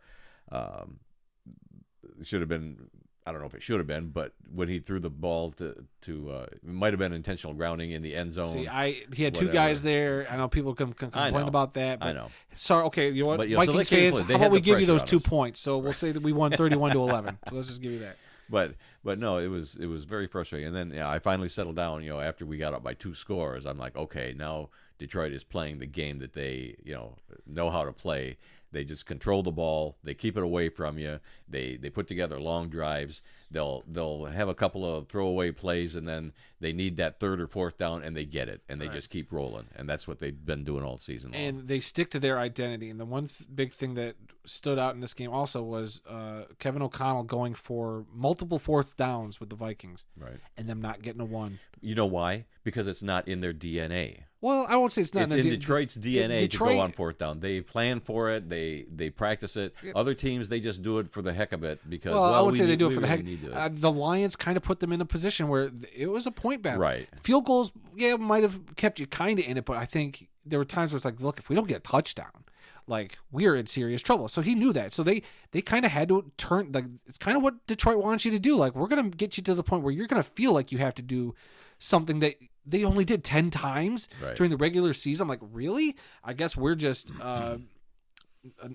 should have been, I don't know if it should have been, but when he threw the ball to it might have been intentional grounding in the end zone. See, he had 2 guys there. I know people can complain about that. But, I know. Sorry, okay, you know what? But, Vikings fans, how about we give you those 2 points? So we'll say that we won 31-11. So let's just give you that. But no, it was very frustrating. And then I finally settled down. After we got up by 2 scores, I'm like, okay, now Detroit is playing the game that they know how to play. They just control the ball. They keep it away from you. They put together long drives. They'll have a couple of throwaway plays, and then they need that 3rd or 4th down, and they get it, and they just keep rolling. And that's what they've been doing all season long. And they stick to their identity. And the one big thing that stood out in this game also was Kevin O'Connell going for multiple 4th downs with the Vikings, right, and them not getting a 1. You know why? Because it's not in their DNA. Well, I won't say it's not. It's in Detroit's DNA to go on 4th down. They plan for it. They practice it. Yep. Other teams, they just do it for the heck of it because. Well, I would say they do it for the heck. The Lions kind of put them in a position where it was a point battle. Right. Field goals, might have kept you kind of in it, but I think there were times where it's like, look, if we don't get a touchdown, like we're in serious trouble. So he knew that. So they kind of had to turn. Like it's kind of what Detroit wants you to do. Like we're gonna get you to the point where you're gonna feel like you have to do something that they only did 10 times during the regular season. I'm like, really? I guess we're just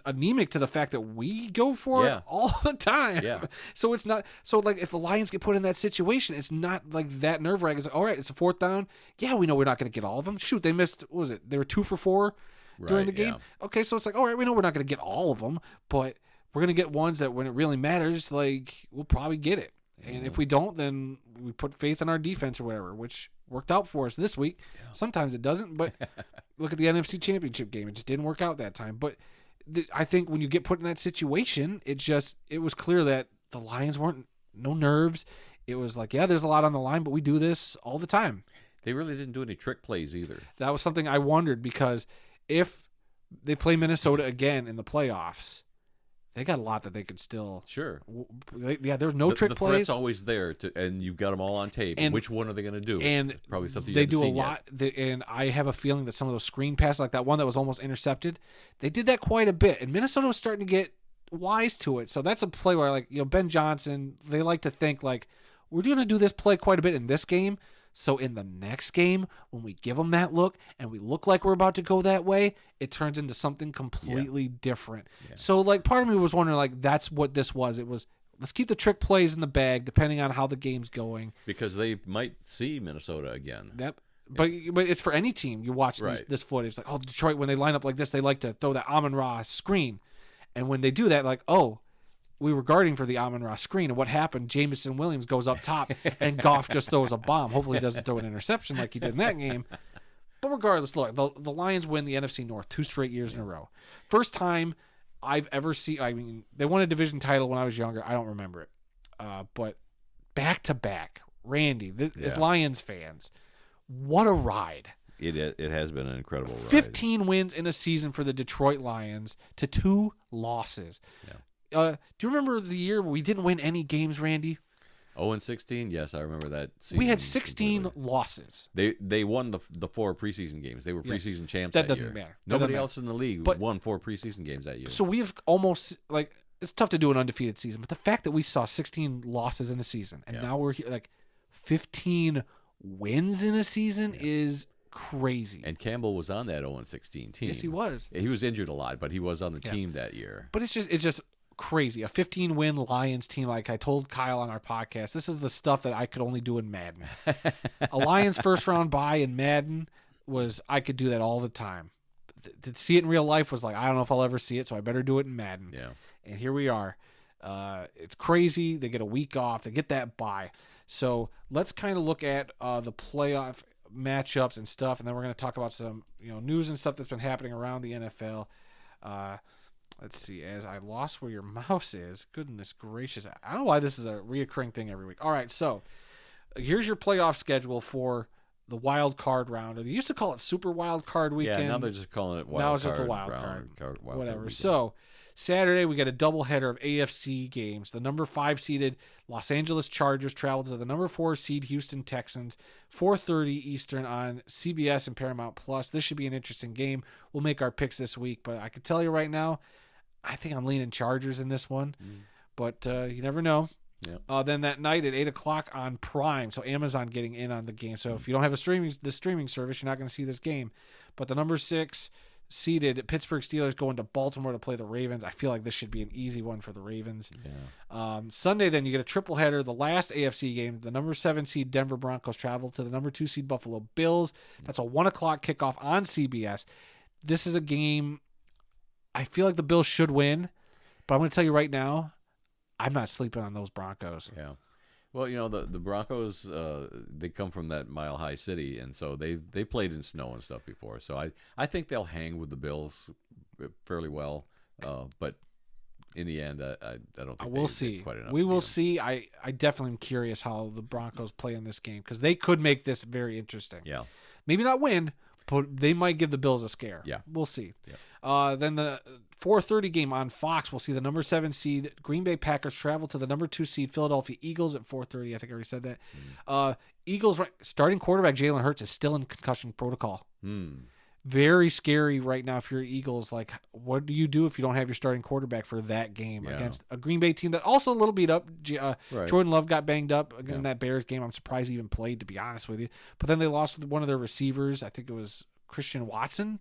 anemic to the fact that we go for it all the time. Yeah. So it's not so like if the Lions get put in that situation, it's not like that nerve-wracking. It's like, all right, it's a 4th down. Yeah, we know we're not going to get all of them. Shoot, they missed. What was it? They were 2 for 4 during the game. Yeah. Okay, so it's like, all right, we know we're not going to get all of them, but we're going to get ones that when it really matters, like we'll probably get it. And if we don't, then we put faith in our defense or whatever, which worked out for us this week. Yeah. Sometimes it doesn't, but look at the NFC Championship game. It just didn't work out that time. But I think when you get put in that situation, it was clear that the Lions no nerves. It was like, there's a lot on the line, but we do this all the time. They really didn't do any trick plays either. That was something I wondered because if they play Minnesota again in the playoffs, they got a lot that they could still. Sure. There's no trick plays. The threat's always there, and you've got them all on tape. And which one are they going to do? And it's probably something they do a lot. And I have a feeling that some of those screen passes, like that one that was almost intercepted, they did that quite a bit. And Minnesota was starting to get wise to it. So that's a play where, like, Ben Johnson, they like to think like we're going to do this play quite a bit in this game. So in the next game, when we give them that look and we look like we're about to go that way, it turns into something completely different. Yeah. So like part of me was wondering like that's what this was. It was let's keep the trick plays in the bag depending on how the game's going. Because they might see Minnesota again. Yep. But it's for any team. You watch this footage. Like, oh, Detroit, when they line up like this, they like to throw that Amon-Ra screen. And when they do that, like, oh, we were guarding for the Amon-Ra screen, and what happened? Jamison Williams goes up top, and Goff just throws a bomb. Hopefully he doesn't throw an interception like he did in that game. But regardless, look, the Lions win the NFC North 2 straight years in a row. First time I've ever seen, I mean, they won a division title when I was younger. I don't remember it. But back-to-back, Randy, as Lions fans, what a ride. It has been an incredible ride. 15 wins in a season for the Detroit Lions to 2 losses. Yeah. Do you remember the year we didn't win any games, Randy? 0-16? Yes, I remember that season. We had 16 losses. They won the 4 preseason games. They were preseason champs that doesn't year. Matter. Nobody else in the league won 4 preseason games that year. So we've almost, like, it's tough to do an undefeated season, but the fact that we saw 16 losses in a season, and now we're here, like, 15 wins in a season is crazy. And Campbell was on that 0-16 team. Yes, he was. He was injured a lot, but he was on the team that year. But it's just crazy. A 15-win Lions team, like I told Kyle on our podcast, this is the stuff that I could only do in Madden. A Lions first-round bye in Madden I could do that all the time. to see it in real life was like, I don't know if I'll ever see it, so I better do it in Madden. Yeah. And here we are. It's crazy. They get a week off. They get that bye. So let's kind of look at the playoff matchups and stuff, and then we're going to talk about some news and stuff that's been happening around the NFL. Let's see. As I lost where your mouse is, goodness gracious, I don't know why this is a reoccurring thing every week. All right, so here's your playoff schedule for the wild card round, or they used to call it Super Wild Card Weekend. Yeah, now they're just calling it wild now it's card. just the wild round, card. wild Whatever. Card So Saturday we got a doubleheader of AFC games. The number 5 seeded Los Angeles Chargers travel to the number 4 seed Houston Texans, 4:30 Eastern on CBS and Paramount Plus. This should be an interesting game. We'll make our picks this week, but I can tell you right now, I think I'm leaning Chargers in this one, but you never know. Yep. Then that night at 8 o'clock on Prime, so Amazon getting in on the game. So if you don't have the streaming service, you're not going to see this game. But the number 6 seeded Pittsburgh Steelers going to Baltimore to play the Ravens. I feel like this should be an easy one for the Ravens. Yeah. Sunday, then you get a triple header. The last AFC game, the number 7 seed Denver Broncos travel to the number 2 seed Buffalo Bills. That's a 1 o'clock kickoff on CBS. This is a game I feel like the Bills should win, but I'm going to tell you right now, I'm not sleeping on those Broncos. Yeah. Well, the Broncos, they come from that Mile High City, and so they played in snow and stuff before. So I think they'll hang with the Bills fairly well. But in the end, I don't think we'll see. Quite enough. We will see. I definitely am curious how the Broncos play in this game because they could make this very interesting. Yeah. Maybe not win, but they might give the Bills a scare. Yeah. We'll see. Yeah. Then the 4:30 game on Fox, we'll see the number 7 seed Green Bay Packers travel to the number 2 seed Philadelphia Eagles at 4:30. I think I already said that. Eagles starting quarterback Jalen Hurts is still in concussion protocol. Very scary right now if you're Eagles. Like, what do you do if you don't have your starting quarterback for that game against a Green Bay team that also a little beat up? Right. Jordan Love got banged up in that Bears game. I'm surprised he even played, to be honest with you. But then they lost with one of their receivers. I think it was Christian Watson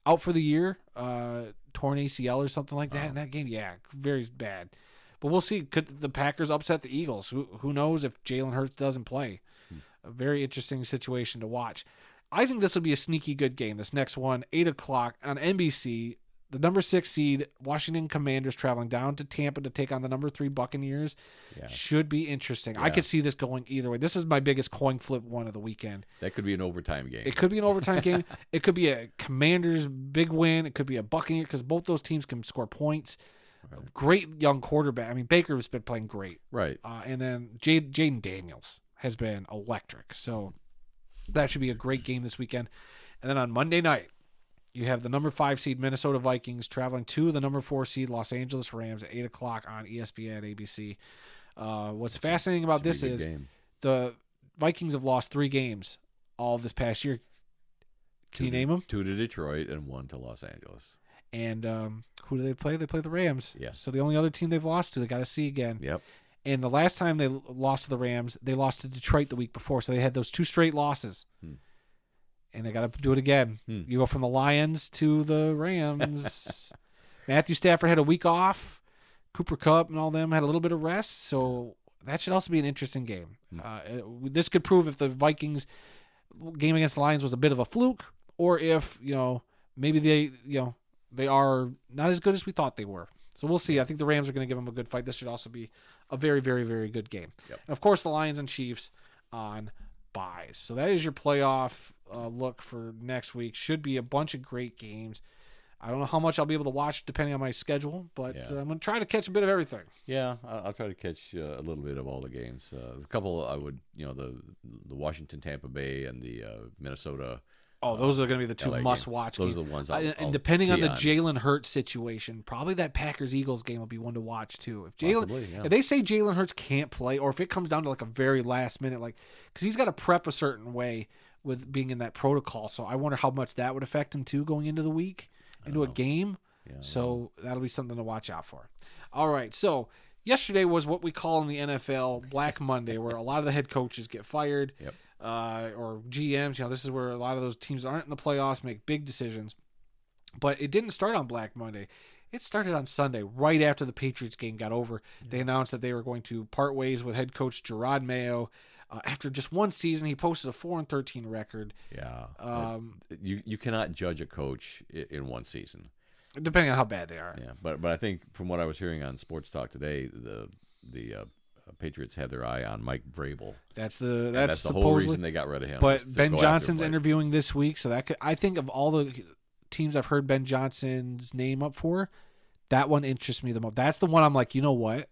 out for the year, torn ACL or something like that in that game. Yeah, very bad. But we'll see. Could the Packers upset the Eagles? Who knows if Jalen Hurts doesn't play? A very interesting situation to watch. I think this will be a sneaky good game. This next one, 8 o'clock on NBC. The number 6 seed Washington Commanders traveling down to Tampa to take on the number 3 Buccaneers. Should be interesting. I could see this going either way. This is my biggest coin flip one of the weekend. That could be an overtime game. It could be an overtime game. It could be a Commanders big win. It could be a Buccaneer because both those teams can score points. Right. Great young quarterback. I mean, Baker's been playing great. Right. And then Jaden Daniels has been electric. So that should be a great game this weekend. And then on Monday night, you have the number 5 seed Minnesota Vikings traveling to the number 4 seed Los Angeles Rams at 8 o'clock on ESPN ABC. What's fascinating about this is the Vikings have lost 3 games all this past year. Can you name them? 2 to Detroit and 1 to Los Angeles. And who do they play? They play the Rams. Yes. So the only other team they've lost to, they got to see again. Yep. And the last time they lost to the Rams, they lost to Detroit the week before. So they had those 2 straight losses. And they got to do it again. You go from the Lions to the Rams. Matthew Stafford had a week off. Cooper Kupp and all them had a little bit of rest. So that should also be an interesting game. This could prove if the Vikings game against the Lions was a bit of a fluke, or if maybe they are not as good as we thought they were. So we'll see. I think the Rams are going to give them a good fight. This should also be a very, very, very good game. Yep. And of course, the Lions and Chiefs on buys. So that is your playoff look for next week. Should be a bunch of great games. I don't know how much I'll be able to watch depending on my schedule, but I'm going to try to catch a bit of everything. Yeah, I'll try to catch a little bit of all the games. A couple I would, the Washington, Tampa Bay, and the Minnesota. Oh, those are going to be the 2 LA must-watch games. Those are the ones and depending on the Jalen Hurts situation, probably that Packers-Eagles game will be one to watch too. If they say Jalen Hurts can't play, or if it comes down to like a very last minute, because he's got to prep a certain way with being in that protocol. So I wonder how much that would affect him too going into the week, into a game. Yeah, so that'll be something to watch out for. All right, so yesterday was what we call in the NFL Black Monday, where a lot of the head coaches get fired. Yep. Or GMs, this is where a lot of those teams aren't in the playoffs, make big decisions. But it didn't start on Black Monday. It started on Sunday, right after the Patriots game got over. Yeah. They announced that they were going to part ways with head coach Gerard Mayo. After just one season, he posted a 4-13 record. Yeah. You cannot judge a coach in one season, depending on how bad they are. Yeah, but I think from what I was hearing on Sports Talk today, the Patriots had their eye on Mike Vrabel. That's the whole reason they got rid of him. But Ben Johnson's interviewing this week, so I think of all the teams I've heard Ben Johnson's name up for, that one interests me the most. That's the one I'm like, you know what?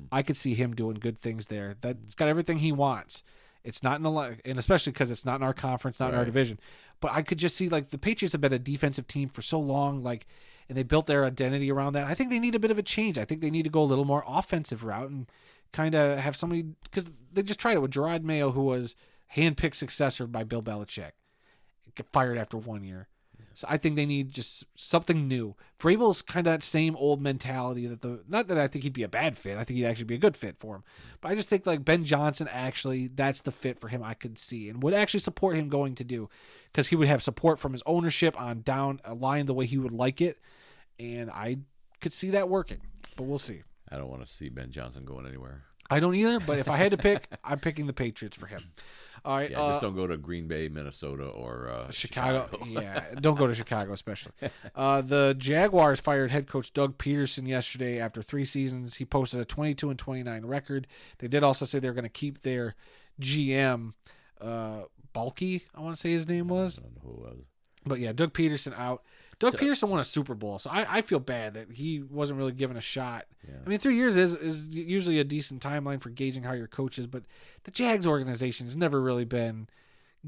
I could see him doing good things there. That's got everything he wants. It's not and especially because it's not in our conference, not in our division. But I could just see like the Patriots have been a defensive team for so long, and they built their identity around that. I think they need a bit of a change. I think they need to go a little more offensive route and kind of have somebody, because they just tried it with Gerard Mayo, who was handpicked successor by Bill Belichick, get fired after 1 year. So I think they need just something new. Vrabel's kind of that same old mentality not that I think he'd be a bad fit. I think he'd actually be a good fit for him. But I just think like Ben Johnson, actually, that's the fit for him I could see and would actually support him going to do, because he would have support from his ownership on down a line the way he would like it. And I could see that working, but we'll see. I don't want to see Ben Johnson going anywhere. I don't either, but if I had to pick, I'm picking the Patriots for him. All right. Yeah, just don't go to Green Bay, Minnesota, or Chicago. Yeah, don't go to Chicago, especially. The Jaguars fired head coach Doug Peterson yesterday after 3 seasons. He posted a 22-29 record. They did also say they're going to keep their GM, Balky, I want to say his name was. I don't know who it was. But yeah, Doug Peterson out. Doug Peterson won a Super Bowl, so I feel bad that he wasn't really given a shot. Yeah. I mean, 3 years is usually a decent timeline for gauging how your coach is, but the Jags organization has never really been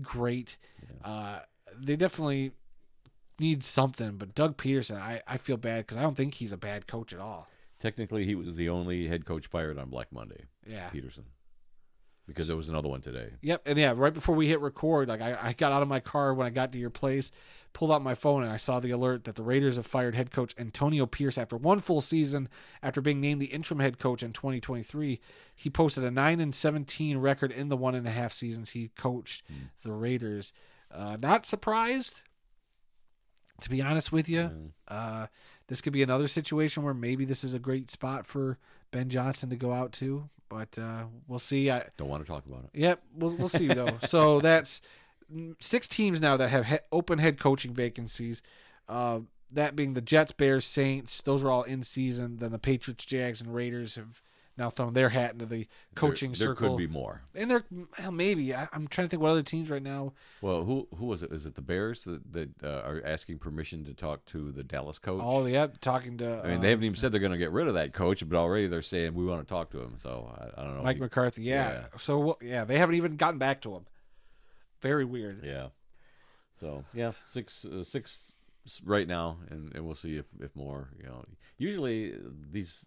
great. Yeah. They definitely need something, but Doug Peterson, I feel bad because I don't think he's a bad coach at all. Technically, he was the only head coach fired on Black Monday. Yeah. Peterson. Because there was another one today. Yep, and yeah, right before we hit record, like I got out of my car when I got to your place, pulled out my phone, and I saw the alert that the Raiders have fired head coach Antonio Pierce after 1 full season after being named the interim head coach in 2023. He posted a 9-17 record in the 1.5 seasons he coached the Raiders. Not surprised, to be honest with you. This could be another situation where maybe this is a great spot for Ben Johnson to go out to. But we'll see. Don't want to talk about it. Yep, we'll see, though. So that's 6 teams now that have open head coaching vacancies. That being the Jets, Bears, Saints. Those were all in season. Then the Patriots, Jags, and Raiders have now thrown their hat into the coaching circle. There could be more. And maybe. I'm trying to think what other teams right now. Well, who was it? Is it the Bears that are asking permission to talk to the Dallas coach? Oh, yeah, talking to... I mean, they haven't even said they're going to get rid of that coach, but already they're saying we want to talk to him. So, I don't know. Mike McCarthy, yeah. So, yeah, they haven't even gotten back to him. Very weird. Yeah. So, yeah, six right now, and we'll see if more. Usually these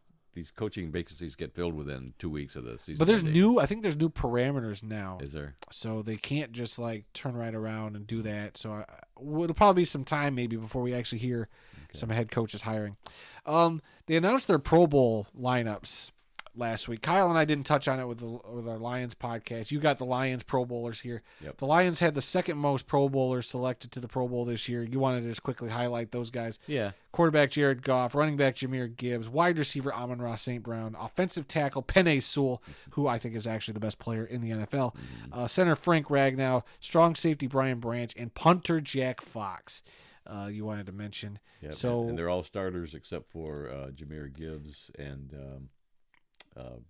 coaching vacancies get filled within 2 weeks of the season. But I think there's new parameters now. Is there? So they can't just turn right around and do that. So it'll probably be some time maybe before we actually hear some head coaches hiring. They announced their Pro Bowl lineups last week. Kyle and I didn't touch on it with our Lions podcast. You got the Lions Pro Bowlers here. Yep. The Lions had the second most Pro Bowlers selected to the Pro Bowl this year. You wanted to just quickly highlight those guys. Yeah. Quarterback Jared Goff, running back Jahmyr Gibbs, wide receiver Amon-Ra St. Brown, offensive tackle Penei Sewell, who I think is actually the best player in the NFL, center Frank Ragnow, strong safety Brian Branch, and punter Jack Fox. You wanted to mention. Yep. So, and they're all starters except for Jahmyr Gibbs and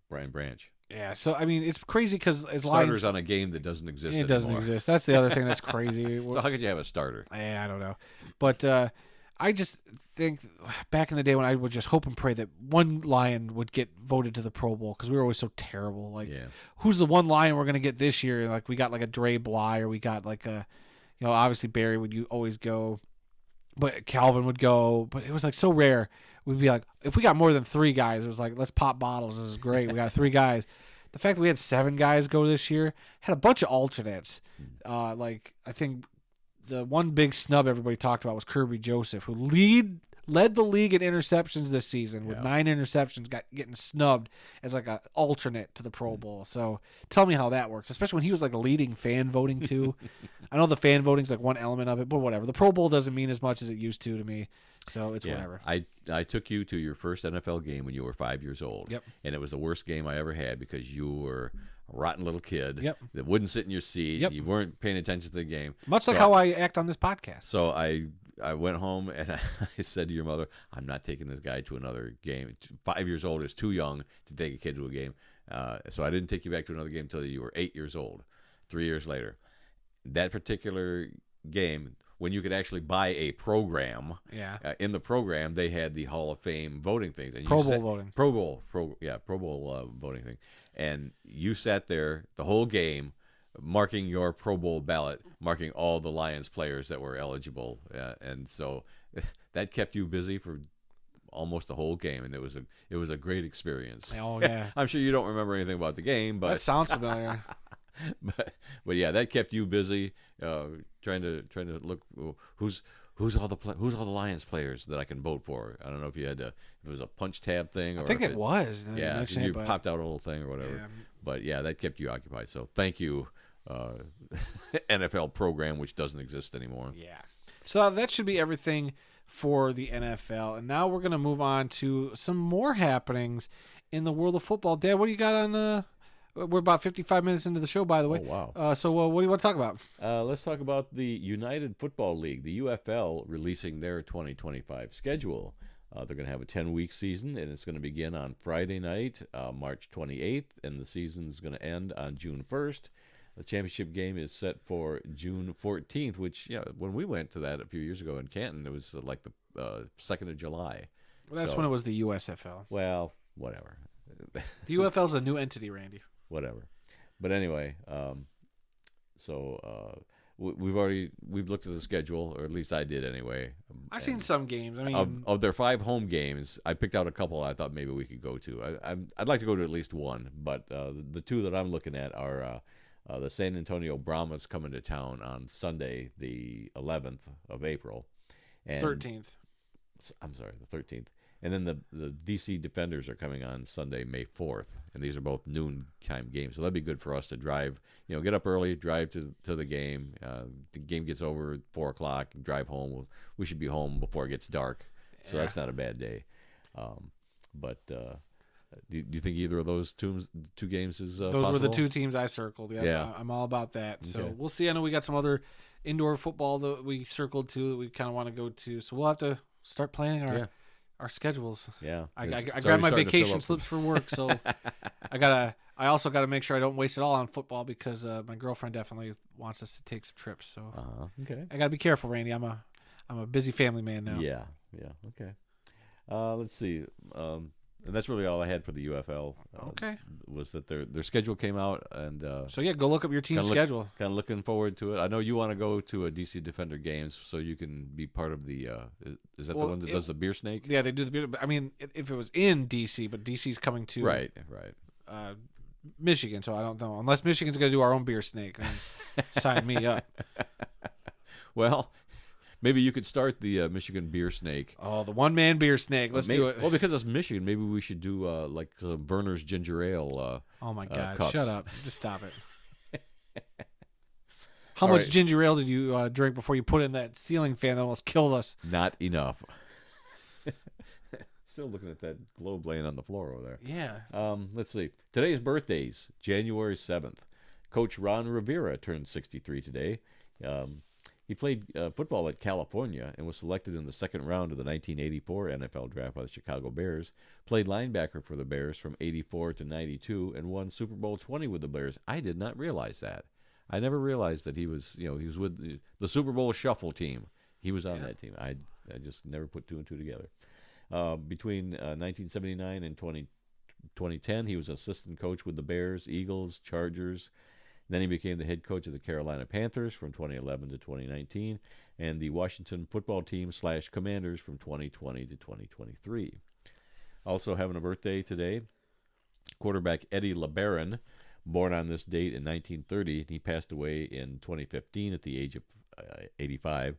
Brian Branch. Yeah, so I mean it's crazy because as starters on a game that doesn't exist anymore. It doesn't exist. That's the other thing that's crazy. So how could you have a starter? I don't know, but I just think back in the day when I would just hope and pray that one Lion would get voted to the Pro Bowl because we were always so terrible. Who's the one Lion we're gonna get this year? Like we got a Dre Bly, or we got obviously Barry would always go, but Calvin would go, but it was so rare. We'd be if we got more than 3 guys, it was let's pop bottles. This is great. We got 3 guys. The fact that we had 7 guys go this year, had a bunch of alternates. I think the one big snub everybody talked about was Kirby Joseph, who led the league in interceptions this season with 9 interceptions, getting snubbed as an alternate to the Pro Bowl. So tell me how that works, especially when he was leading fan voting too. I know the fan voting's one element of it, but whatever. The Pro Bowl doesn't mean as much as it used to me. So it's whatever. I took you to your first NFL game when you were 5 years old. Yep. And it was the worst game I ever had because you were rotten little kid Yep. that wouldn't sit in your seat. Yep. You weren't paying attention to the game. Much like how I act on this podcast. So I went home and I said to your mother, I'm not taking this guy to another game. 5 years old is too young to take a kid to a game. So I didn't take you back to another game until you were 8 years old, 3 years later. That particular game, when you could actually buy a program, in the program they had the Hall of Fame voting things. And Pro Bowl voting. Pro Bowl voting thing. And you sat there the whole game marking your Pro Bowl ballot, marking all the Lions players that were eligible. And so that kept you busy for almost the whole game, and it was a great experience. Oh, yeah. I'm sure you don't remember anything about the game, but that sounds familiar. but yeah, that kept you busy trying to look who's all the Lions players that I can vote for. I don't know if you had to, if it was a punch tab thing, or I think if it was. Yeah, you popped out a little thing or whatever. Yeah. But yeah, that kept you occupied. So thank you, NFL program, which doesn't exist anymore. Yeah. So that should be everything for the NFL, and now we're gonna move on to some more happenings in the world of football. Dad, what do you got on? We're about 55 minutes into the show, by the way. Oh, wow. So what do you want to talk about? Let's talk about the United Football League, the UFL, releasing their 2025 schedule. They're going to have a 10-week season, and it's going to begin on Friday night, March 28th, and the season's going to end on June 1st. The championship game is set for June 14th, which, when we went to that a few years ago in Canton, it was like the 2nd of July. Well, that's when it was the USFL. Well, whatever. The UFL is a new entity, Randy. Whatever. But anyway, we've looked at the schedule, or at least I did anyway. I've seen some games. I mean, of their 5 home games, I picked out a couple I thought maybe we could go to. I'd like to go to at least one, but the 2 that I'm looking at are the San Antonio Brahmas coming to town on Sunday, the 11th of April. And 13th. I'm sorry, the 13th. And then the DC Defenders are coming on Sunday, May 4th, and these are both noon-time games. So that'd be good for us to drive, get up early, drive to the game. The game gets over at 4 o'clock, drive home. We should be home before it gets dark, so that's not a bad day. But do you think either of those two games is those possible? were the 2 teams I circled. Yeah. I'm all about that. Okay. So we'll see. I know we got some other indoor football that we circled too that we kind of want to go to. So we'll have to start planning our schedules. Yeah, I grabbed my vacation slips for work, so I also gotta make sure I don't waste it all on football because my girlfriend definitely wants us to take some trips. So okay, I gotta be careful, Randy. I'm a busy family man now. Yeah, okay. Let's see. And that's really all I had for the UFL. Okay. Was that their schedule came out, and so go look up your team's schedule. Kind of looking forward to it. I know you want to go to a DC Defender games, so you can be part of the. Is that the one that does the beer snake? Yeah, they do the beer. I mean, if it was in DC, but DC's coming to right. Michigan, so I don't know unless Michigan's going to do our own beer snake. Then sign me up. Well. Maybe you could start the Michigan Beer Snake. Oh, the one-man beer snake. Let's do it. Well, because it's Michigan, maybe we should do like Werner's Ginger Ale. Oh, my God. Cups. Shut up. Just stop it. How much ginger ale did you drink before you put in that ceiling fan that almost killed us? Not enough. Still looking at that globe laying on the floor over there. Yeah. Let's see. Today's birthdays, January 7th. Coach Ron Rivera turned 63 today. He played football at California and was selected in the second round of the 1984 NFL draft by the Chicago Bears. Played linebacker for the Bears from 84 to 92 and won Super Bowl 20 with the Bears. I did not realize that. I never realized that he was was with the Super Bowl Shuffle team. He was on that team. I just never put 2 and 2 together. Between 1979 and 2010, he was assistant coach with the Bears, Eagles, Chargers. Then he became the head coach of the Carolina Panthers from 2011 to 2019 and the Washington football team / Commanders from 2020 to 2023. Also having a birthday today, quarterback Eddie LeBaron, born on this date in 1930, and he passed away in 2015 at the age of 85.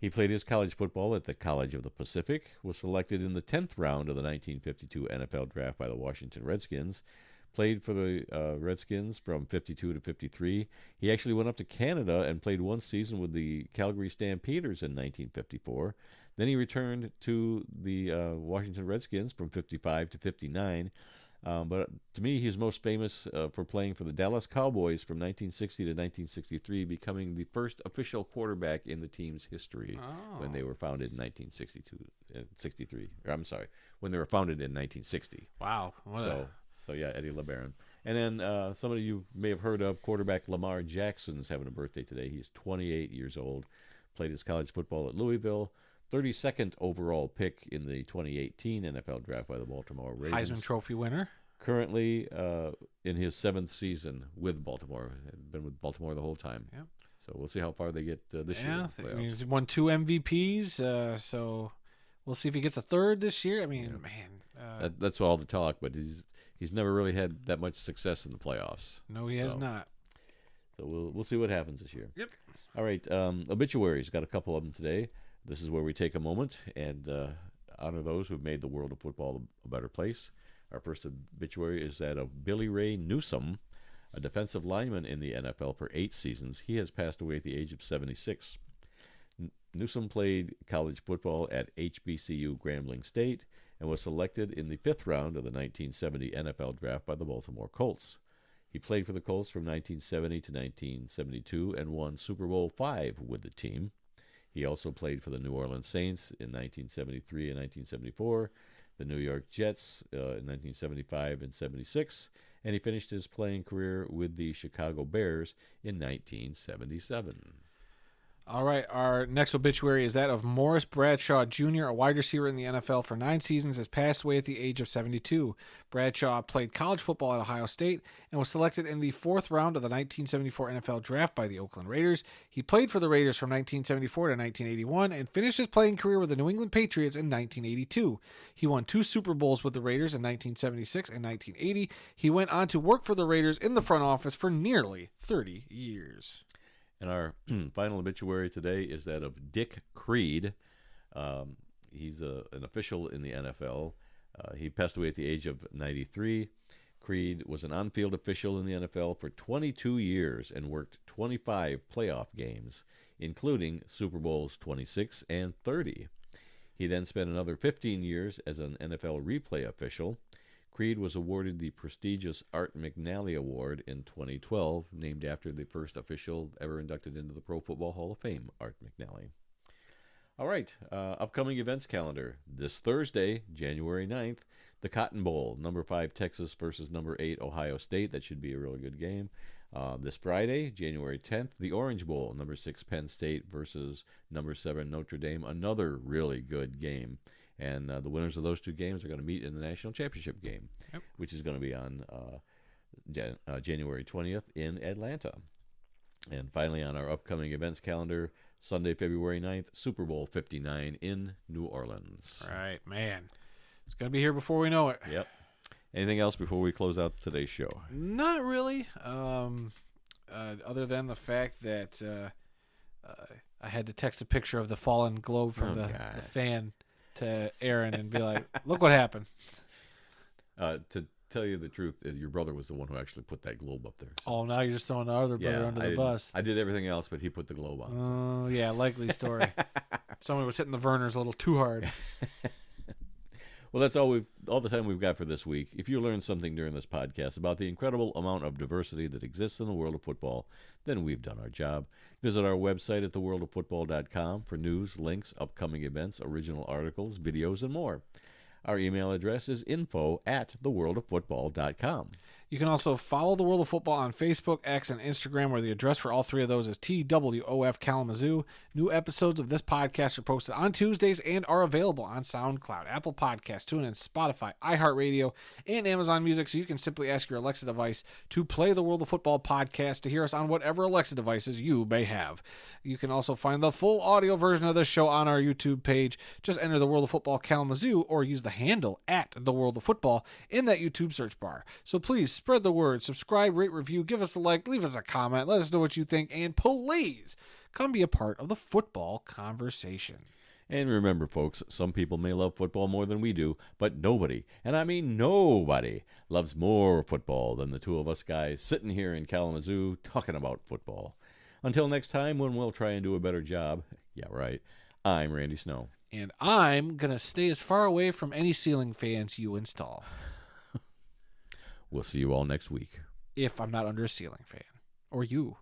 He played his college football at the College of the Pacific, was selected in the 10th round of the 1952 NFL draft by the Washington Redskins, played for the Redskins from 52 to 53. He actually went up to Canada and played 1 season with the Calgary Stampeders in 1954. Then he returned to the Washington Redskins from 55 to 59. But to me, he's most famous for playing for the Dallas Cowboys from 1960 to 1963, becoming the first official quarterback in the team's history when they were founded in 1963. I'm sorry, when they were founded in 1960. Wow. So yeah, Eddie LeBaron. And then somebody you may have heard of, quarterback Lamar Jackson's having a birthday today. He's 28 years old, played his college football at Louisville, 32nd overall pick in the 2018 NFL Draft by the Baltimore Ravens. Heisman Trophy winner. Currently in his 7th season with Baltimore. Been with Baltimore the whole time. Yep. So we'll see how far they get this year. Yeah, he's won 2 MVPs, so we'll see if he gets a third this year. I mean, man. That's all the talk, but he's never really had that much success in the playoffs. No, he has not. So we'll see what happens this year. Yep. All right, obituaries. Got a couple of them today. This is where we take a moment and honor those who've made the world of football a better place. Our first obituary is that of Billy Ray Newsome, a defensive lineman in the NFL for 8 seasons. He has passed away at the age of 76. Newsome played college football at HBCU Grambling State and was selected in the 5th round of the 1970 NFL Draft by the Baltimore Colts. He played for the Colts from 1970 to 1972 and won Super Bowl V with the team. He also played for the New Orleans Saints in 1973 and 1974, the New York Jets in 1975 and 76, and he finished his playing career with the Chicago Bears in 1977. All right, our next obituary is that of Morris Bradshaw Jr., a wide receiver in the NFL for 9 seasons, has passed away at the age of 72. Bradshaw played college football at Ohio State and was selected in the 4th round of the 1974 NFL Draft by the Oakland Raiders. He played for the Raiders from 1974 to 1981 and finished his playing career with the New England Patriots in 1982. He won 2 Super Bowls with the Raiders in 1976 and 1980. He went on to work for the Raiders in the front office for nearly 30 years. And our final obituary today is that of Dick Creed. He's an official in the NFL. He passed away at the age of 93. Creed was an on-field official in the NFL for 22 years and worked 25 playoff games, including Super Bowls 26 and 30. He then spent another 15 years as an NFL replay official. Creed was awarded the prestigious Art McNally Award in 2012, named after the first official ever inducted into the Pro Football Hall of Fame, Art McNally. All right, upcoming events calendar. This Thursday, January 9th, the Cotton Bowl, number 5 Texas versus number 8 Ohio State. That should be a really good game. This Friday, January 10th, the Orange Bowl, number 6 Penn State versus number 7 Notre Dame. Another really good game. And the winners of those 2 games are going to meet in the national championship game, which is going to be on January 20th in Atlanta. And finally, on our upcoming events calendar, Sunday, February 9th, Super Bowl 59 in New Orleans. All right, man. It's going to be here before we know it. Yep. Anything else before we close out today's show? Not really. Other than the fact that I had to text a picture of the fallen globe from the fan to Aaron and be like, look what happened. To tell you the truth, your brother was the one who actually put that globe up there. So. Oh, now you're just throwing the other brother under the bus. I did everything else, but he put the globe on. Oh, yeah, likely story. Someone was hitting the Verners a little too hard. Well, that's all the time we've got for this week. If you learned something during this podcast about the incredible amount of diversity that exists in the world of football, then we've done our job. Visit our website at theworldoffootball.com for news, links, upcoming events, original articles, videos, and more. Our email address is info@theworldoffootball.com. You can also follow The World of Football on Facebook, X, and Instagram, where the address for all 3 of those is TWOF Kalamazoo. New episodes of this podcast are posted on Tuesdays and are available on SoundCloud, Apple Podcasts, TuneIn, Spotify, iHeartRadio, and Amazon Music, so you can simply ask your Alexa device to play The World of Football podcast to hear us on whatever Alexa devices you may have. You can also find the full audio version of this show on our YouTube page. Just enter The World of Football Kalamazoo or use the handle @The World of Football in that YouTube search bar. So please spread the word, subscribe, rate, review, give us a like, leave us a comment, let us know what you think, and please come be a part of the football conversation. And remember, folks, some people may love football more than we do, but nobody, and I mean nobody, loves more football than the 2 of us guys sitting here in Kalamazoo talking about football. Until next time, when we'll try and do a better job, yeah, right, I'm Randy Snow. And I'm going to stay as far away from any ceiling fans you install. We'll see you all next week. If I'm not under a ceiling fan. Or you.